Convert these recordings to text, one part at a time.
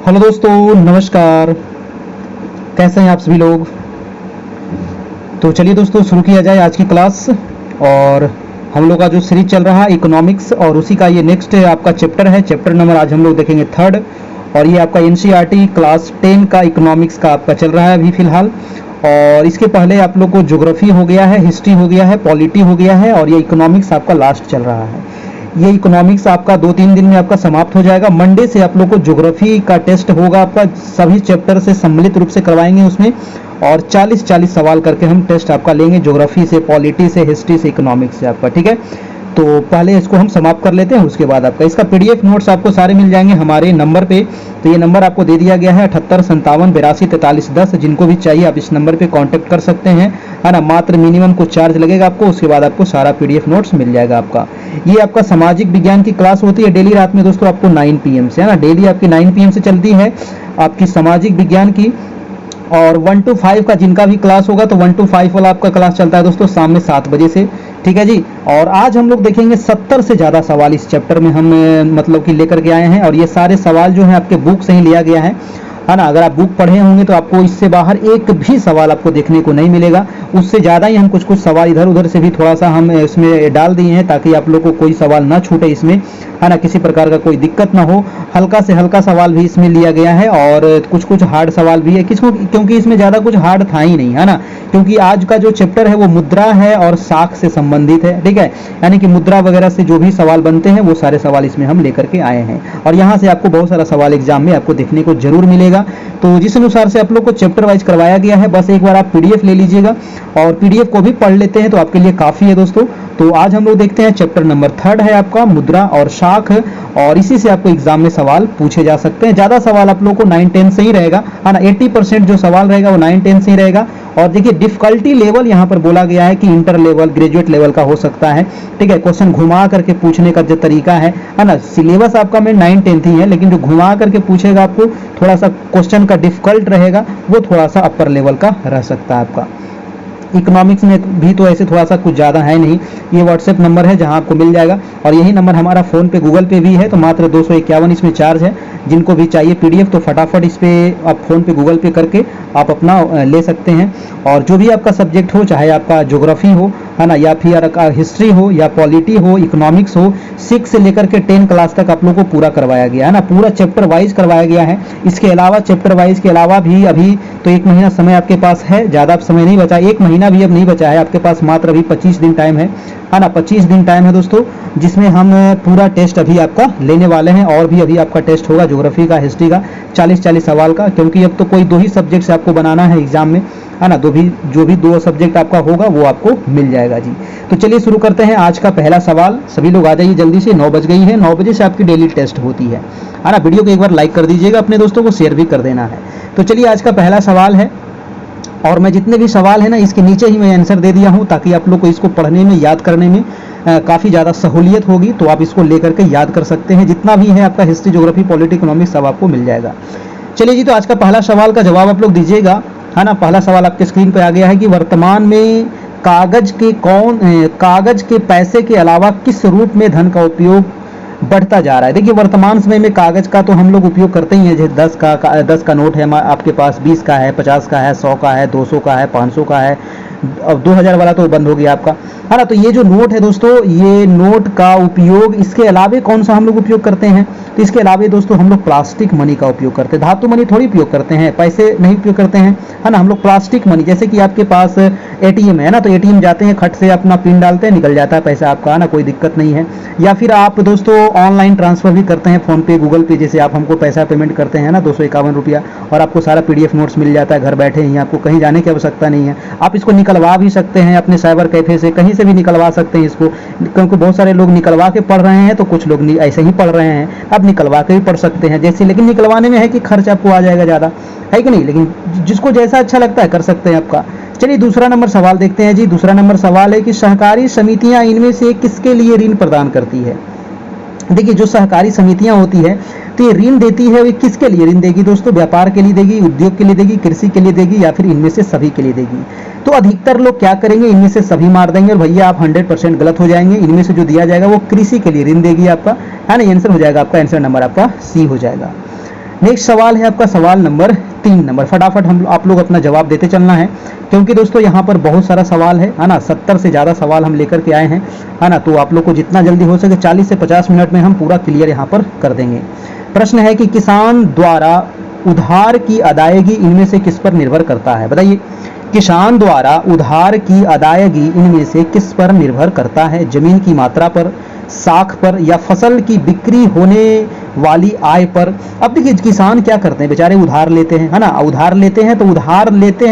Hello दोस्तों, नमस्कार। कैसे हैं आप सभी लोग। तो चलिए दोस्तों शुरू किया जाए आज की क्लास। और हम लोग का जो सीरीज चल रहा है इकोनॉमिक्स, और उसी का ये नेक्स्ट आपका चैप्टर है। चैप्टर नंबर आज हम लोग देखेंगे 3rd, और ये आपका एनसीईआरटी क्लास 10 का इकोनॉमिक्स का आपका चल रहा है अभी फिलहाल। और इसके पहले आप लोग को ज्योग्राफी हो गया है, हिस्ट्री हो गया है, पॉलिटी हो गया है, और ये इकोनॉमिक्स आपका लास्ट चल रहा है। ये इकोनॉमिक्स आपका 2-3 दिन में आपका समाप्त हो जाएगा। मंडे से आप लोग को ज्योग्राफी का टेस्ट होगा आपका, सभी चैप्टर से सम्मिलित रूप से करवाएंगे उसमें, और 40-40 सवाल करके हम टेस्ट आपका लेंगे ज्योग्राफी से, पॉलिटी से, हिस्ट्री से, इकोनॉमिक्स से आपका। ठीक है, तो पहले इसको हम समाप्त कर लेते हैं, उसके बाद आपका इसका पीडीएफ नोट्स आपको सारे मिल जाएंगे हमारे नंबर पे। तो ये नंबर आपको दे दिया गया है 7857824310। जिनको भी चाहिए आप इस नंबर पे कांटेक्ट कर सकते हैं, है ना। मात्र मिनिमम कुछ चार्ज लगेगा आपको, उसके बाद आपको सारा पीडीएफ नोट्स मिल जाएगा आपका। ये आपका सामाजिक विज्ञान की क्लास होती है डेली रात में दोस्तों, आपको 9 PM से, है ना। डेली आपकी 9 PM से चलती है आपकी सामाजिक विज्ञान की। और 1 to 5 का जिनका भी क्लास होगा, तो 1 to 5 वाला आपका क्लास चलता है दोस्तों शाम में 7 बजे से। ठीक है जी। और आज हम लोग देखेंगे 70 से ज़्यादा सवाल इस चैप्टर में हम मतलब कि लेकर के आए हैं, और ये सारे सवाल जो है आपके बुक से ही लिया गया है ना। अगर आप बुक पढ़े होंगे तो आपको इससे बाहर एक भी सवाल आपको देखने को नहीं मिलेगा। उससे ज़्यादा ही हम कुछ सवाल इधर उधर से भी थोड़ा सा हम इसमें डाल दिए हैं, ताकि आप लोग को कोई सवाल ना छूटे इसमें, है ना। किसी प्रकार का कोई दिक्कत ना हो। हल्का से हल्का सवाल भी इसमें लिया गया है, और कुछ हार्ड सवाल भी है क्योंकि इसमें ज़्यादा कुछ हार्ड था ही नहीं, है ना। क्योंकि आज का जो चैप्टर है वो मुद्रा है और साख से संबंधित है। ठीक है, यानी कि मुद्रा वगैरह से जो भी सवाल बनते हैं वो सारे सवाल इसमें हम लेकर के आए हैं, और यहाँ से आपको बहुत सारा सवाल एग्जाम में आपको देखने को जरूर मिलेगा। तो जिस अनुसार से आप लोग को चैप्टर वाइज करवाया गया है, बस एक बार आप पीडीएफ ले लीजिएगा, और पीडीएफ को भी पढ़ लेते हैं तो आपके लिए काफ़ी है दोस्तों। तो आज हम लोग देखते हैं चैप्टर नंबर 3rd है आपका, मुद्रा और शाख, और इसी से आपको एग्जाम में सवाल पूछे जा सकते हैं। ज़्यादा सवाल आप लोग को 9-10 से ही रहेगा, है ना। 80% जो सवाल रहेगा वो 9-10 से ही रहेगा। और देखिए डिफिकल्टी लेवल यहाँ पर बोला गया है कि इंटर लेवल, ग्रेजुएट लेवल का हो सकता है। ठीक है, क्वेश्चन घुमा करके पूछने का जो तरीका है ना। सिलेबस आपका में 9-10 ही है, लेकिन जो घुमा करके पूछेगा आपको थोड़ा सा क्वेश्चन का डिफिकल्ट रहेगा, वो थोड़ा सा अपर लेवल का रह सकता है आपका। इकोनॉमिक्स में भी तो ऐसे थोड़ा सा कुछ ज़्यादा है नहीं। ये व्हाट्सएप नंबर है जहां आपको मिल जाएगा, और यही नंबर हमारा फ़ोन पे, गूगल पे भी है। तो मात्र 251 इसमें चार्ज है। जिनको भी चाहिए पीडीएफ तो फटाफट इस पर आप फ़ोन पे, गूगल पे करके आप अपना ले सकते हैं। और जो भी आपका सब्जेक्ट हो, चाहे आपका ज्योग्राफी हो, है ना, या फिर हिस्ट्री हो, या पॉलिटी हो, इकोनॉमिक्स हो, 6 से लेकर के 10 क्लास तक आप लोगों को पूरा करवाया गया है ना। पूरा चैप्टर वाइज करवाया गया है। इसके अलावा चैप्टर वाइज के अलावा भी अभी तो 1 महीना समय आपके पास है, ज़्यादा समय नहीं बचा। 1 महीना भी अब नहीं बचा है आपके पास, मात्र अभी 25 दिन टाइम है ना। 25 दिन टाइम है दोस्तों, जिसमें हम पूरा टेस्ट अभी आपका लेने वाले हैं। और भी अभी आपका टेस्ट होगा ज्योग्राफी का, हिस्ट्री का, 40-40 सवाल का, क्योंकि अब तो कोई 2 ही सब्जेक्ट से आपको बनाना है एग्जाम में, है ना। जो भी 2 सब्जेक्ट आपका होगा वो आपको मिल जाएगा जी। तो चलिए शुरू करते हैं आज का पहला सवाल। सभी लोग आ जाइए जल्दी से, 9 बज गई है। 9 बजे से आपकी डेली टेस्ट होती है ना। वीडियो को एक बार लाइक कर दीजिएगा, अपने दोस्तों को शेयर भी कर देना है। तो चलिए आज का पहला सवाल है, और मैं जितने भी सवाल है ना इसके नीचे ही मैं आंसर दे दिया हूँ, ताकि आप लोग को इसको पढ़ने में, याद करने में काफ़ी ज़्यादा सहूलियत होगी। तो आप इसको लेकर के याद कर सकते हैं। जितना भी है आपका हिस्ट्री, ज्योग्राफी, पॉलिटी, इकोनॉमिक्स सब आपको मिल जाएगा। चलिए जी, तो आज का पहला सवाल का जवाब आप लोग दीजिएगा, है ना। पहला सवाल आपके स्क्रीन पे आ गया है कि वर्तमान में कागज के पैसे के अलावा किस रूप में धन का उपयोग बढ़ता जा रहा है। देखिए वर्तमान समय में कागज का तो हम लोग उपयोग करते ही हैं। जैसे 10 का नोट है आपके पास, 20 का है, 50 का है, 100 का है, 200 का है, 500 का है। अब 2000 वाला तो बंद हो गया आपका, है ना। तो ये जो नोट है दोस्तों, ये नोट का उपयोग, इसके अलावे कौन सा हम लोग उपयोग करते हैं, तो इसके अलावे दोस्तों हम लोग प्लास्टिक मनी का उपयोग करते हैं। धातु मनी थोड़ी उपयोग करते हैं, पैसे नहीं उपयोग करते हैं, है ना। हम लोग प्लास्टिक मनी, जैसे कि आपके पास एटीएम है ना, तो एटीएम जाते हैं, खट से अपना पिन डालते हैं, निकल जाता है पैसा आपका, है ना, कोई दिक्कत नहीं है। या फिर आप दोस्तों ऑनलाइन ट्रांसफर भी करते हैं, फोन पे, गूगल पे, जैसे आप हमको पैसा पेमेंट करते हैं ना 251 रुपया, और आपको सारा पीडीएफ नोट्स मिल जाता है घर बैठे ही, आपको कहीं जाने की आवश्यकता नहीं है। आप इसको निकलवा भी सकते हैं अपने साइबर कैफे से, कहीं से भी निकलवा सकते हैं इसको, क्योंकि बहुत सारे लोग निकलवा के पढ़ रहे हैं, तो कुछ लोग ऐसे ही पढ़ रहे हैं। आप निकलवा के भी पढ़ सकते हैं जैसे, लेकिन निकलवाने में है कि खर्च आपको आ जाएगा ज़्यादा, है कि नहीं। लेकिन जिसको जैसा अच्छा लगता है कर सकते हैं आपका। चलिए दूसरा नंबर सवाल देखते हैं जी। दूसरा नंबर सवाल है कि सहकारी समितियां इनमें से किसके लिए ऋण प्रदान करती है। देखिए जो सहकारी समितियां होती है तो ये ऋण देती है, वो किसके लिए ऋण देगी दोस्तों, व्यापार के लिए देगी, उद्योग के लिए देगी, कृषि के लिए देगी, या फिर इनमें से सभी के लिए देगी। तो अधिकतर लोग क्या करेंगे, इनमें से सभी मार देंगे, और भैया आप 100% गलत हो जाएंगे। इनमें से जो दिया जाएगा वो कृषि के लिए ऋण देगी आपका, है ना। आंसर हो जाएगा आपका, आंसर नंबर आपका सी हो जाएगा। नेक्स्ट सवाल है आपका सवाल नंबर 3 फटाफट हम आप लोग अपना जवाब देते चलना है, क्योंकि दोस्तों यहाँ पर बहुत सारा सवाल है ना, 70 से ज़्यादा सवाल हम लेकर के आए हैं, है ना। तो आप लोग को जितना जल्दी हो सके 40 से 50 मिनट में हम पूरा क्लियर यहाँ पर कर देंगे। प्रश्न है कि किसान द्वारा उधार की अदायगी इनमें से किस पर निर्भर करता है, बताइए। किसान द्वारा उधार की अदायगी इनमें से किस पर निर्भर करता है? जमीन की मात्रा पर, साख पर, या फसल की बिक्री होने वाली आय पर। अब देखिए किसान क्या करते हैं बेचारे, उधार लेते हैं, है ना। उधार लेते हैं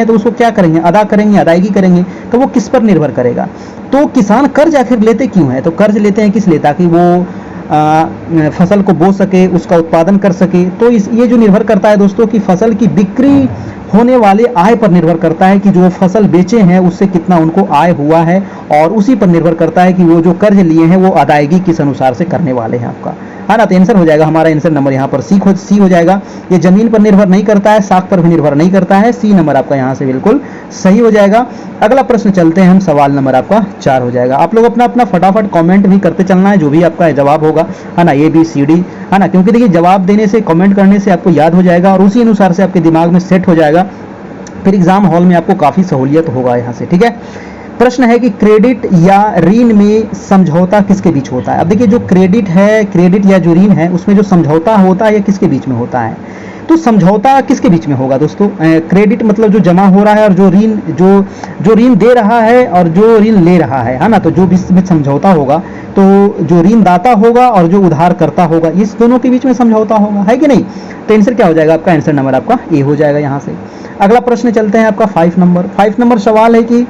तो उसको क्या करेंगे, अदा करेंगे, अदायगी करेंगे, तो वो किस पर निर्भर करेगा। तो किसान कर्ज आखिर लेते क्यों है? तो कर्ज लेते हैं किस लिए, ताकि वो फसल को बो सके, उसका उत्पादन कर सके। तो ये जो निर्भर करता है दोस्तों कि फसल की बिक्री होने वाले आय पर निर्भर करता है कि जो फसल बेचे हैं उससे कितना उनको आय हुआ है, और उसी पर निर्भर करता है कि वो जो कर्ज लिए हैं वो अदायगी किस अनुसार से करने वाले हैं आपका, है ना। तो आंसर हो जाएगा हमारा, आंसर नंबर यहाँ पर सी हो जाएगा। ये जमीन पर निर्भर नहीं करता है, साख पर भी निर्भर नहीं करता है, सी नंबर आपका यहाँ से बिल्कुल सही हो जाएगा। अगला प्रश्न चलते हैं हम, सवाल नंबर आपका 4 हो जाएगा। आप लोग अपना अपना फटाफट कमेंट भी करते चलना है, जो भी आपका जवाब होगा, है ना, ABCD, है ना, क्योंकि देखिए जवाब देने से, कमेंट करने से आपको याद हो जाएगा और उसी अनुसार से आपके दिमाग में सेट हो जाएगा, फिर एग्जाम हॉल में आपको काफी सहूलियत होगा यहाँ से, ठीक है। प्रश्न है कि क्रेडिट या ऋण में समझौता किसके बीच होता है। अब देखिए जो क्रेडिट या जो ऋण है उसमें जो समझौता होता है या किसके बीच में होता है, तो समझौता किसके बीच में होगा दोस्तों। क्रेडिट मतलब जो जमा हो रहा है, और जो ऋण दे रहा है और जो ऋण ले रहा है ना। तो जो बीच में समझौता होगा, तो जो ऋण दाता होगा और जो उधार करता होगा, इस दोनों के बीच में समझौता होगा, है कि नहीं। तो आंसर क्या हो जाएगा आपका, आंसर नंबर आपका ए हो जाएगा यहाँ से। अगला प्रश्न चलते हैं आपका 5 नंबर सवाल है कि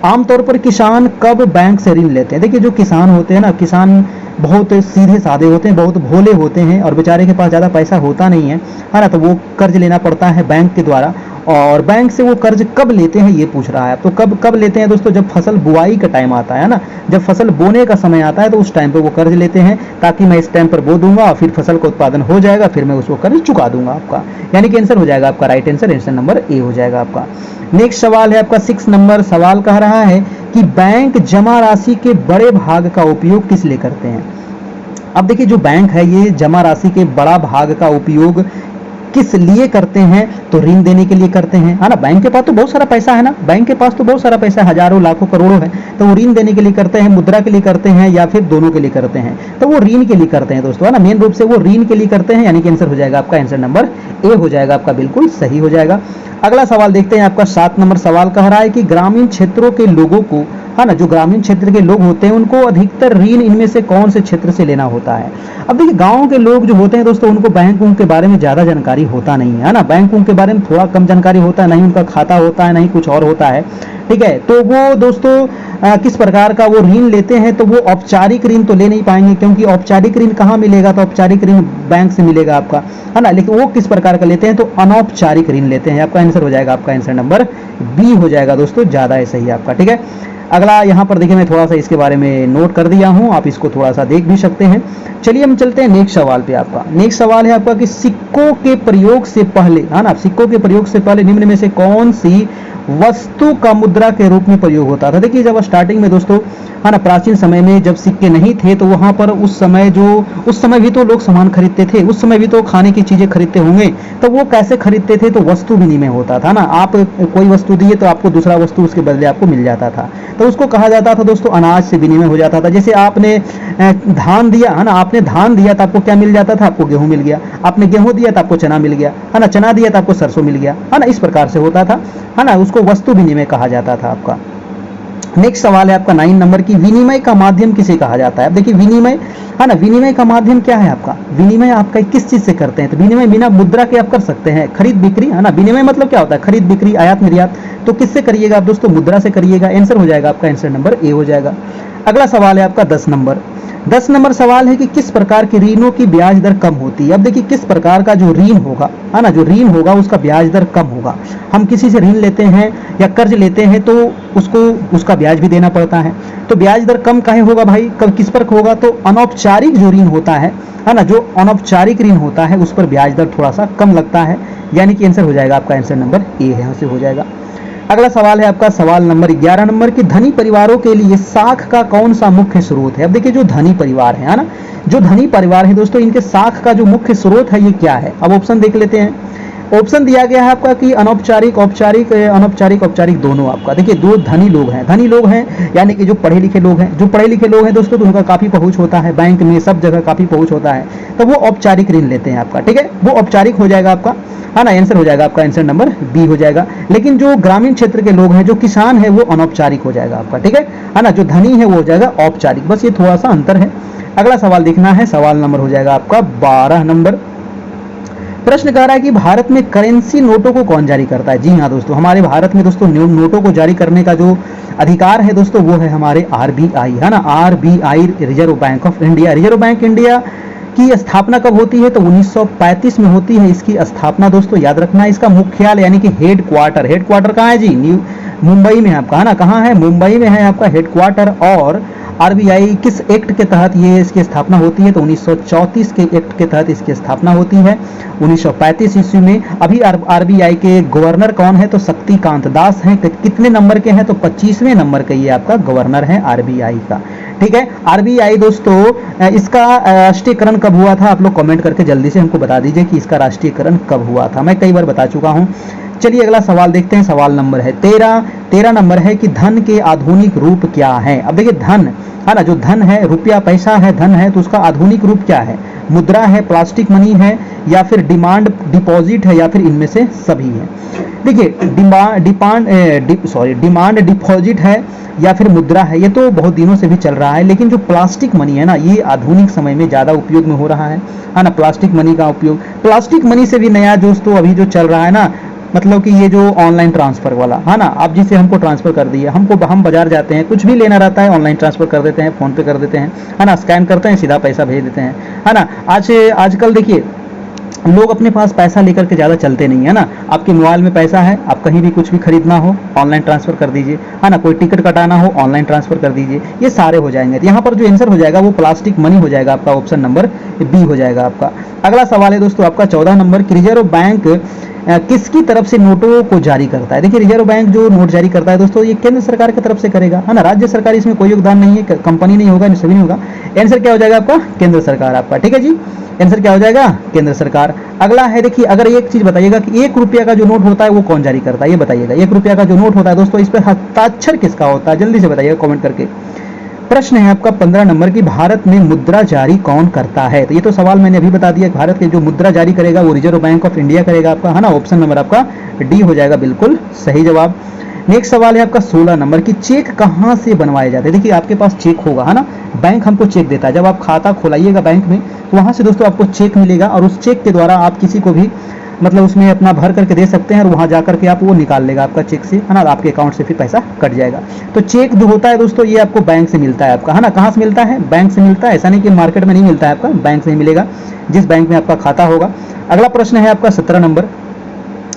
आमतौर पर किसान कब बैंक से ऋण लेते हैं। देखिए जो किसान होते हैं ना, किसान बहुत सीधे साधे होते हैं, बहुत भोले होते हैं, और बेचारे के पास ज़्यादा पैसा होता नहीं है ना। तो वो कर्ज लेना पड़ता है बैंक के द्वारा, और बैंक से वो कर्ज कब लेते हैं ये पूछ रहा है। तो कब लेते हैं दोस्तों, जब फसल बुआई का टाइम आता है ना, जब फसल बोने का समय आता है तो उस टाइम पे वो कर्ज लेते हैं, ताकि मैं इस टाइम पर बो दूंगा और फिर फसल का उत्पादन हो जाएगा, फिर मैं उसको कर्ज चुका दूंगा आपका। यानी कि आंसर हो जाएगा आपका राइट आंसर नंबर ए हो जाएगा आपका। नेक्स्ट सवाल है आपका 6 नंबर सवाल कह रहा है कि बैंक जमा राशि के बड़े भाग का उपयोग किस लिए करते हैं। अब देखिए जो बैंक है ये जमा राशि के बड़ा भाग का उपयोग किस लिए करते हैं, तो ऋण देने के लिए करते हैं, है ना। बैंक के पास तो बहुत सारा पैसा है ना, बैंक के पास तो बहुत सारा पैसा है, हजारों लाखों करोड़ों है, तो वो ऋण देने के लिए करते हैं, मुद्रा के लिए करते हैं, या फिर दोनों के लिए करते हैं। तो वो ऋण के लिए करते हैं दोस्तों, है ना, मेन रूप से वो ऋण के लिए करते हैं। यानी कि आंसर हो जाएगा आपका, आंसर नंबर ए हो जाएगा आपका, बिल्कुल सही हो जाएगा। अगला सवाल देखते हैं आपका 7 नंबर सवाल कह रहा है कि ग्रामीण क्षेत्रों के लोगों को, है ना, जो ग्रामीण क्षेत्र के लोग होते हैं उनको अधिकतर ऋण इनमें से कौन से क्षेत्र से लेना होता है। अब देखिए गांव के लोग जो होते हैं दोस्तों, उनको बैंकों के बारे में ज्यादा जानकारी होता नहीं है ना, बैंकों के बारे में थोड़ा कम जानकारी होता है, नहीं उनका खाता होता है, नहीं कुछ और होता है, ठीक है। तो वो दोस्तों किस प्रकार का वो ऋण लेते हैं, तो वो औपचारिक ऋण तो ले नहीं पाएंगे, क्योंकि औपचारिक ऋण कहाँ मिलेगा, तो औपचारिक ऋण बैंक से मिलेगा आपका, है ना। लेकिन वो किस प्रकार का लेते हैं, तो अनौपचारिक ऋण लेते हैं। आपका आंसर हो जाएगा, आपका आंसर नंबर बी हो जाएगा दोस्तों, ज्यादा है सही आपका, ठीक है। अगला यहाँ पर देखिए मैं थोड़ा सा इसके बारे में नोट कर दिया हूँ, आप इसको थोड़ा सा देख भी सकते हैं। चलिए हम चलते हैं नेक्स्ट सवाल पे। आपका नेक्स्ट सवाल है आपका कि सिक्कों के प्रयोग से पहले, है ना, सिक्कों के प्रयोग से पहले निम्न में से कौन सी वस्तु का मुद्रा के रूप में प्रयोग होता था। देखिए जब स्टार्टिंग में दोस्तों, है ना, प्राचीन समय में जब सिक्के नहीं थे तो वहां पर उस समय भी तो लोग सामान खरीदते थे, उस समय भी तो खाने की चीजें खरीदते होंगे, तो वो कैसे खरीदते थे, तो वस्तु विनिमय होता था ना। आप कोई वस्तु दिए तो आपको दूसरा वस्तु उसके बदले आपको मिल जाता था, तो उसको कहा जाता था दोस्तों अनाज से विनिमय हो जाता था। जैसे आपने धान दिया, है ना, आपने धान दिया तो आपको क्या मिल जाता था, आपको गेहूं मिल गया, आपने गेहूं दिया तो आपको चना मिल गया, है ना, चना दिया तो आपको सरसों मिल गया, है ना, इस प्रकार से होता था, है ना, उसको वस्तु विनिमय कहा जाता था आपका। नेक्स्ट सवाल है आपका 9 नंबर की विनिमय का माध्यम किसे कहा जाता है। अब देखिए विनिमय, है ना, विनिमय का माध्यम क्या है आपका, विनिमय आपका किस चीज से करते हैं, तो विनिमय बिना मुद्रा के आप कर सकते हैं, खरीद बिक्री, है ना। विनिमय मतलब क्या होता है, खरीद बिक्री, आयात निर्यात, तो किससे करिएगा आप दोस्तों, मुद्रा से करिएगा। आंसर हो जाएगा आपका, आंसर नंबर ए हो जाएगा। अगला सवाल है आपका 10 नंबर सवाल है कि किस प्रकार के ऋणों की ब्याज दर कम होती है। अब देखिए किस प्रकार का जो ऋण होगा, है ना, जो ऋण होगा उसका ब्याज दर कम होगा। हम किसी से ऋण लेते हैं या कर्ज लेते हैं तो उसको उसका ब्याज भी देना पड़ता है, तो ब्याज दर कम काहे होगा भाई, कब किस पर होगा, तो अनौपचारिक जो ऋण होता है ना, जो अनौपचारिक ऋण होता है उस पर ब्याज दर थोड़ा सा कम लगता है। यानी कि आंसर हो जाएगा आपका, आंसर नंबर ए यहाँ से हो जाएगा। अगला सवाल है आपका सवाल नंबर 11 नंबर की धनी परिवारों के लिए साख का कौन सा मुख्य स्रोत है। अब देखिए जो धनी परिवार है ना, जो धनी परिवार है दोस्तों, इनके साख का जो मुख्य स्रोत है ये क्या है? अब ऑप्शन देख लेते हैं। ऑप्शन दिया गया है आपका कि अनौपचारिक, औपचारिक, अनौपचारिक, औपचारिक दोनों। आपका देखिए, दो धनी लोग हैं, धनी लोग हैं यानी कि जो पढ़े लिखे लोग हैं। जो पढ़े लिखे लोग हैं दोस्तों, तो उनका काफी पहुंच होता है, बैंक में सब जगह काफी पहुंच होता है, तो वो औपचारिक ऋण लेते हैं आपका। ठीक है, वो औपचारिक हो जाएगा आपका, है ना, आंसर हो जाएगा आपका, आंसर नंबर बी हो जाएगा। लेकिन जो ग्रामीण क्षेत्र के लोग हैं, जो किसान है, वो अनौपचारिक हो जाएगा आपका। ठीक है ना, जो धनी है वो हो जाएगा औपचारिक। बस ये थोड़ा सा अंतर है। अगला सवाल देखना है, सवाल नंबर हो जाएगा आपका 12 नंबर। प्रश्न कह रहा है कि भारत में करेंसी नोटों को कौन जारी करता है? जी हाँ दोस्तों, हमारे भारत में दोस्तों नोटों को जारी करने का जो अधिकार है दोस्तों, वो है हमारे आरबीआई, है ना, RBI, reserve bank of India. Reserve bank India की स्थापना कब होती है? तो 1935 में होती है इसकी स्थापना दोस्तों, याद रखना। इसका मुख्यालय यानी कि हेड क्वार्टर कहाँ है जी? मुंबई में आपका, है ना, कहाँ है? मुंबई में है आपका हेड क्वार्टर। और आरबीआई किस एक्ट के तहत ये इसकी स्थापना होती है? तो 1934 के एक्ट के तहत इसकी स्थापना होती है 1935 ईस्वी में। अभी आरबीआई के गवर्नर कौन है? तो शक्तिकांत दास हैं। कितने नंबर के हैं? तो 25वें नंबर के ये आपका गवर्नर है आरबीआई का। ठीक है, आरबीआई दोस्तों, इसका राष्ट्रीयकरण कब हुआ था? आप लोग कमेंट करके जल्दी से हमको बता दीजिए कि इसका राष्ट्रीयकरण कब हुआ था। मैं कई बार बता चुका हूं। चलिए अगला सवाल देखते हैं, सवाल नंबर है 13 नंबर है कि धन के आधुनिक रूप क्या है? अब देखिए, धन, है ना, जो धन है, रुपया पैसा है, धन है, तो उसका आधुनिक रूप क्या है? मुद्रा है, प्लास्टिक मनी है, या फिर डिमांड डिपॉजिट है, या फिर इनमें से सभी है? देखिए, डिमांड डिपॉजिट है या फिर मुद्रा है, ये तो बहुत दिनों से भी चल रहा है। लेकिन जो प्लास्टिक मनी है ना, ये आधुनिक समय में ज्यादा उपयोग में हो रहा है ना। प्लास्टिक मनी का उपयोग, प्लास्टिक मनी से भी नया दोस्तों अभी जो चल रहा है ना, मतलब कि ये जो ऑनलाइन ट्रांसफर वाला, है ना, आप जिसे हमको ट्रांसफर कर दिए, हम बाजार जाते हैं, कुछ भी लेना रहता है, ऑनलाइन ट्रांसफर कर देते हैं, फोन पे कर देते हैं, है ना, स्कैन करते हैं, सीधा पैसा भेज देते हैं, है ना। आजकल देखिए, लोग अपने पास पैसा लेकर के ज़्यादा चलते नहीं है ना। आपके मोबाइल में पैसा है, आप कहीं भी कुछ भी खरीदना हो ऑनलाइन ट्रांसफर कर दीजिए, है ना, कोई टिकट कटाना हो ऑनलाइन ट्रांसफर कर दीजिए, ये सारे हो जाएंगे। तो यहाँ पर जो आंसर हो जाएगा वो प्लास्टिक मनी हो जाएगा आपका, ऑप्शन नंबर बी हो जाएगा आपका। अगला सवाल है दोस्तों आपका 14 नंबर कि रिजर्व बैंक किसकी तरफ से नोटों को जारी करता है? देखिए, रिजर्व बैंक जो नोट जारी करता है दोस्तों, ये केंद्र सरकार की तरफ से करेगा, है ना। राज्य सरकार इसमें कोई योगदान नहीं है, कंपनी नहीं होगा, सभी नहीं होगा। आंसर क्या हो जाएगा आपका? केंद्र सरकार आपका। ठीक है जी, आंसर क्या हो जाएगा? केंद्र सरकार। अगला है, देखिए, अगर एक चीज बताइएगा कि 1 रुपया का जो नोट होता है वो कौन जारी करता है, ये बताइएगा। 1 रुपया का जो नोट होता है दोस्तों, इस पर हस्ताक्षर किसका होता है? जल्दी से बताइएगा कमेंट करके। प्रश्न है आपका 15 नंबर की भारत में मुद्रा जारी कौन करता है? तो ये तो सवाल मैंने अभी बता दिया, भारत के जो मुद्रा जारी करेगा वो रिजर्व बैंक ऑफ इंडिया करेगा आपका, है ना। ऑप्शन नंबर आपका डी हो जाएगा, बिल्कुल सही जवाब। नेक्स्ट सवाल है आपका 16 नंबर की चेक कहां से बनवाए जाते हैं? देखिए, आपके पास चेक होगा, है ना, बैंक हमको चेक देता है। जब आप खाता खोलाइएगा बैंक में, तो वहां से दोस्तों आपको चेक मिलेगा, और उस चेक के द्वारा आप किसी को भी मतलब उसमें अपना भर करके दे सकते हैं, और वहां जाकर के आप वो निकाल लेगा आपका चेक से, है ना, आपके अकाउंट से फिर पैसा कट जाएगा। तो चेक जो होता है दोस्तों, ये आपको बैंक से मिलता है आपका, है ना। कहाँ से मिलता है? बैंक से मिलता है। ऐसा नहीं कि मार्केट में नहीं मिलता है आपका, बैंक से ही मिलेगा, जिस बैंक में आपका खाता होगा। अगला प्रश्न है आपका 17 नंबर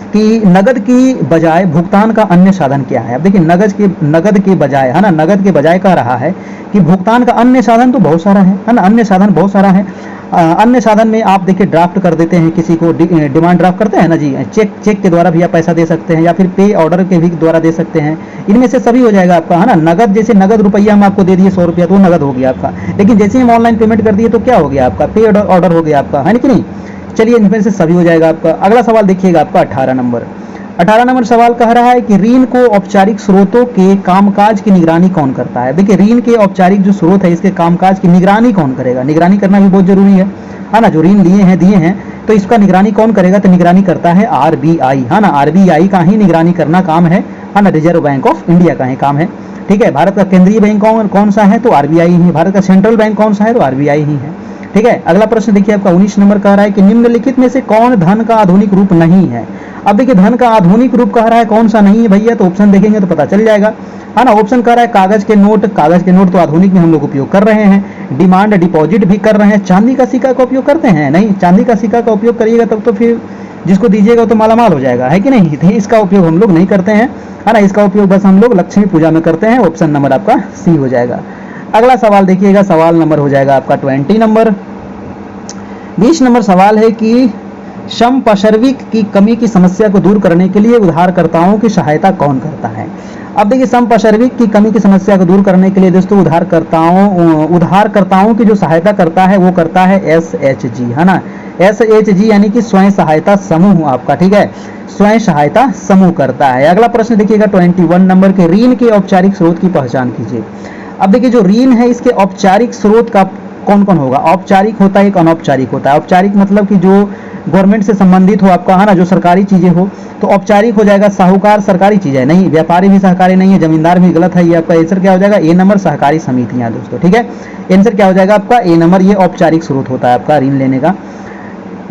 कि नगद की बजाय भुगतान का अन्य साधन क्या है? अब देखिए, नगद के बजाय, है ना, नगद के बजाय कह रहा है कि भुगतान का अन्य साधन तो बहुत सारा है ना, अन्य साधन बहुत सारा है। अन्य साधन में आप देखिए, ड्राफ्ट कर देते हैं किसी को, डिमांड ड्राफ्ट करते हैं ना जी, चेक के द्वारा भी आप पैसा दे सकते हैं, या फिर पे ऑर्डर के भी द्वारा दे सकते हैं। इनमें से सभी हो जाएगा आपका, है ना। नगद, जैसे नगद रुपया हम आपको दे दिए 100 रुपया, तो नगद हो गया आपका। लेकिन जैसे हम ऑनलाइन पेमेंट कर दिए तो क्या हो गया आपका? पे ऑर्डर हो गया आपका, है ना कि नहीं। चलिए, इनमें से सभी हो जाएगा आपका। अगला सवाल देखिएगा आपका 18 नंबर सवाल कह रहा है कि ऋण को औपचारिक स्रोतों के कामकाज की निगरानी कौन करता है? देखिए, ऋण के औपचारिक जो स्रोत है, इसके कामकाज की निगरानी कौन करेगा? निगरानी करना भी बहुत जरूरी है ना। जो ऋण दिए हैं तो इसका निगरानी कौन करेगा? तो निगरानी करता है आरबीआई, है ना। आरबीआई का ही निगरानी करना काम है ना, रिजर्व बैंक ऑफ इंडिया का ही काम है। ठीक है, भारत का केंद्रीय बैंक कौन सा है? तो आरबीआई ही। भारत का सेंट्रल बैंक कौन सा है? तो आरबीआई ही है। ठीक है, अगला प्रश्न देखिए आपका 19 नंबर कह रहा है कि निम्नलिखित में से कौन धन का आधुनिक रूप नहीं है? अब देखिए, धन का आधुनिक रूप कह रहा है, कौन सा नहीं है भैया? तो ऑप्शन देखेंगे तो पता चल जाएगा, है ना। ऑप्शन कह रहा है कागज के नोट तो आधुनिक में हम लोग उपयोग कर रहे हैं, डिमांड डिपॉजिट भी कर रहे हैं। चांदी का सिक्का का उपयोग करते हैं? नहीं, चांदी का सिक्का का उपयोग करिएगा तब तो फिर जिसको दीजिएगा तो मालामाल हो जाएगा, है कि नहीं। तो इसका उपयोग हम लोग नहीं करते हैं, है ना। इसका उपयोग बस हम लोग लक्ष्मी पूजा में करते हैं। ऑप्शन नंबर आपका सी हो जाएगा। अगला सवाल देखिएगा, सवाल नंबर हो जाएगा आपका 20 नंबर। 20 नंबर सवाल है कि समपार्श्विक की कमी की समस्या को दूर करने के लिए उधारकर्ताओं की सहायता कौन करता है? अब देखिए, समपार्श्विक की कमी की समस्या को दूर करने के लिए दोस्तों उधारकर्ताओं की जो सहायता करता है वो करता है SHG, है ना। SHG यानी कि स्वयं सहायता समूह आपका, ठीक है, स्वयं सहायता समूह करता है। अगला प्रश्न देखिएगा 21 नंबर के, ऋण के औपचारिक स्रोत की पहचान कीजिए। अब देखिए, जो ऋण है इसके औपचारिक स्रोत का कौन कौन होगा? औपचारिक होता है, एक अनौपचारिक होता है। औपचारिक मतलब कि जो गवर्नमेंट से संबंधित हो आपका, है ना, जो सरकारी चीजें हो। तो औपचारिक हो जाएगा साहूकार, सरकारी चीजें नहीं, व्यापारी भी सहकारी नहीं है, जमींदार भी गलत है। ये आपका आंसर क्या हो जाएगा? ए नंबर, सहकारी समितियां दोस्तों, ठीक है। आंसर क्या हो जाएगा आपका? ए नंबर, ये औपचारिक स्रोत होता है आपका ऋण लेने का।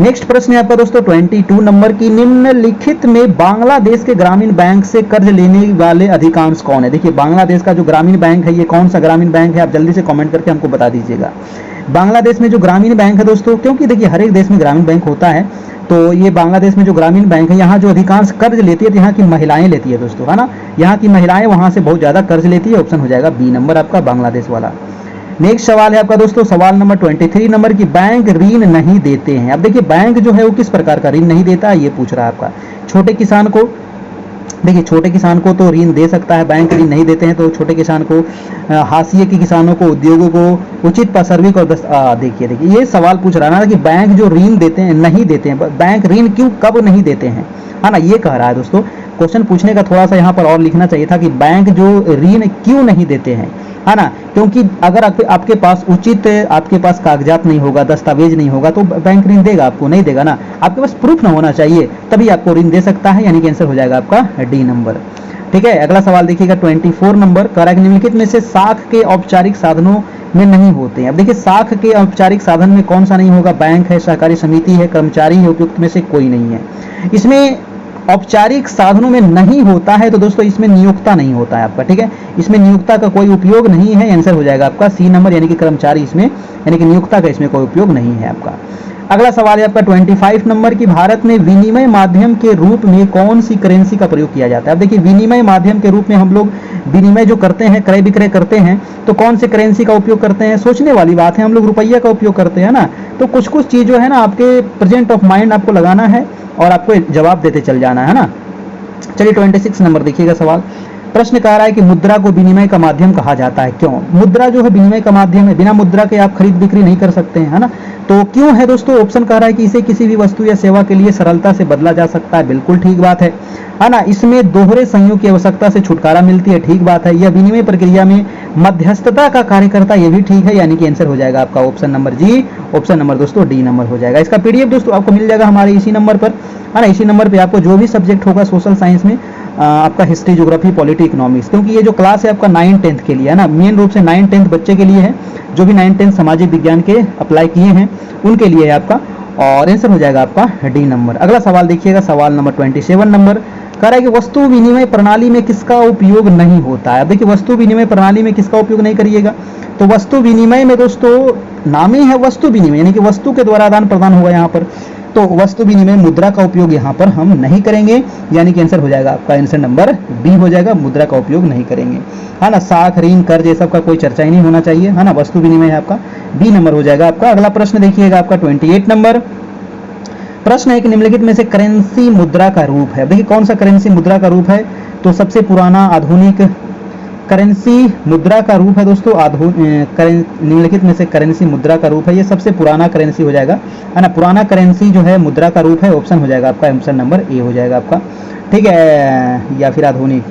नेक्स्ट प्रश्न है आपका दोस्तों 22 नंबर की, निम्नलिखित में बांग्लादेश के ग्रामीण बैंक से कर्ज लेने वाले अधिकांश कौन है? देखिए, बांग्लादेश का जो ग्रामीण बैंक है ये कौन सा ग्रामीण बैंक है? आप जल्दी से कमेंट करके हमको बता दीजिएगा। बांग्लादेश में जो ग्रामीण बैंक है दोस्तों, क्योंकि देखिए हर एक देश में ग्रामीण बैंक होता है, तो ये बांग्लादेश में जो ग्रामीण बैंक है यहाँ जो अधिकांश कर्ज लेती है तो यहाँ की महिलाएं लेती है दोस्तों, है ना। यहाँ की महिलाएं वहां से बहुत ज्यादा कर्ज लेती है। ऑप्शन हो जाएगा बी नंबर आपका, बांग्लादेश वाला। नेक्स्ट सवाल है आपका दोस्तों, सवाल नंबर 23 नंबर की, बैंक ऋण नहीं देते हैं। अब देखिए, बैंक जो है वो किस प्रकार का ऋण नहीं देता है ये पूछ रहा है आपका। छोटे किसान को, देखिए छोटे किसान को तो ऋण दे सकता है, बैंक ऋण नहीं देते हैं। तो छोटे किसान को, हाशिए के किसानों को, उद्योगों को, उचित पार्श्विक और देखिए ये सवाल पूछ रहा है ना कि बैंक जो ऋण देते हैं नहीं देते हैं, बैंक ऋण क्यों कब नहीं देते हैं, है ना, ये कह रहा है दोस्तों। क्वेश्चन पूछने का थोड़ा सा यहाँ पर और लिखना चाहिए था कि बैंक जो ऋण क्यों नहीं देते हैं, है ना। क्योंकि अगर आपके पास उचित, आपके पास कागजात नहीं होगा, दस्तावेज नहीं होगा तो बैंक ऋण देगा आपको? नहीं देगा ना। आपके पास प्रूफ ना होना चाहिए तभी आपको ऋण दे सकता है, यानी कि आंसर हो जाएगा आपका डी नंबर, ठीक है। अगला सवाल देखिएगा 24 नंबर, कह रहा है निम्नलिखित में से साख के औपचारिक साधनों में नहीं होते हैं। अब देखिए, साख के औपचारिक साधन में कौन सा नहीं होगा? बैंक है, सहकारी समिति है, कर्मचारी है, उपयुक्त में से कोई नहीं है। इसमें औपचारिक साधनों में नहीं होता है तो दोस्तों इसमें नियोक्ता नहीं होता है आपका, ठीक है। इसमें नियोक्ता का कोई उपयोग नहीं है, आंसर हो जाएगा आपका सी नंबर, यानी कि कर्मचारी इसमें, यानी कि नियोक्ता का इसमें कोई उपयोग नहीं है आपका। अगला सवाल है आपका 25 नंबर की, भारत में विनिमय माध्यम के रूप में कौन सी करेंसी का प्रयोग किया जाता है? अब देखिए, विनिमय माध्यम के रूप में हम लोग विनिमय जो करते हैं, क्रय विक्रय करते हैं, तो कौन से करेंसी का उपयोग करते हैं? सोचने वाली बात है, हम लोग रुपया का उपयोग करते हैं ना। तो कुछ कुछ चीज जो है ना, आपके प्रेजेंट ऑफ माइंड आपको लगाना है और आपको जवाब देते चल जाना है ना। चलिए 26 नंबर देखिएगा सवाल। प्रश्न कह रहा है कि मुद्रा को विनिमय का माध्यम कहा जाता है, क्यों? मुद्रा जो है विनिमय का माध्यम है, बिना मुद्रा के आप खरीद बिक्री नहीं कर सकते हैं, है ना। तो क्यों है दोस्तों? ऑप्शन कह रहा है कि इसे किसी भी वस्तु या सेवा के लिए सरलता से बदला जा सकता है, बिल्कुल ठीक बात है ना। इसमें दोहरे संयोग की आवश्यकता से छुटकारा मिलती है, ठीक बात है। यह विनिमय प्रक्रिया में मध्यस्थता का कार्य करता है, ये भी ठीक है, यानी कि आंसर हो जाएगा आपका ऑप्शन नंबर जी, ऑप्शन नंबर दोस्तों डी नंबर हो जाएगा। इसका पीडीएफ दोस्तों आपको मिल जाएगा हमारे इसी नंबर पर, है ना। इसी नंबर पे आपको जो भी सब्जेक्ट होगा सोशल साइंस में, आपका हिस्ट्री, ज्योग्राफी, पॉलिटी, इकोनॉमिक्स, क्योंकि ये जो क्लास है आपका 9-10 के लिए है ना, मेन रूप से 9-10 बच्चे के लिए है, जो भी 9-10 सामाजिक विज्ञान के अप्लाई किए हैं उनके लिए है आपका, और आंसर हो जाएगा आपका डी नंबर। अगला सवाल देखिएगा, सवाल नंबर 27 नंबर, कह रहा है कि वस्तु विनिमय प्रणाली में किसका उपयोग नहीं होता है? अब देखिए, वस्तु विनिमय प्रणाली में किसका उपयोग नहीं करिएगा? तो वस्तु विनिमय में दोस्तों नाम ही है वस्तु विनिमय, यानी कि वस्तु के द्वारा आदान प्रदान होगा यहाँ पर। तो वस्तु विनिमय मुद्रा का उपयोग यहाँ पर हम नहीं करेंगे, यानी कि आंसर हो जाएगा आपका आंसर नंबर बी हो जाएगा, मुद्रा का उपयोग नहीं करेंगे, है ना। साख, ऋण, कर्ज ये सब का कोई चर्चा ही नहीं होना चाहिए, है ना। वस्तु विनिमय है आपका, बी नंबर हो जाएगा आपका। अगला प्रश्न देखिएगा आपका 28 नंबर, प्रश्न है कि निम्नलिखित में से करेंसी मुद्रा का रूप है। देखिए, कौन सा करेंसी मुद्रा का रूप है? तो सबसे पुराना आधुनिक करेंसी मुद्रा का रूप है दोस्तों, निम्नलिखित में से करेंसी मुद्रा का रूप है, ये सबसे पुराना करेंसी हो जाएगा, है ना। पुराना करेंसी जो है मुद्रा का रूप है, ऑप्शन हो जाएगा आपका ऑप्शन नंबर ए हो जाएगा आपका, ठीक है, या फिर आधुनिक।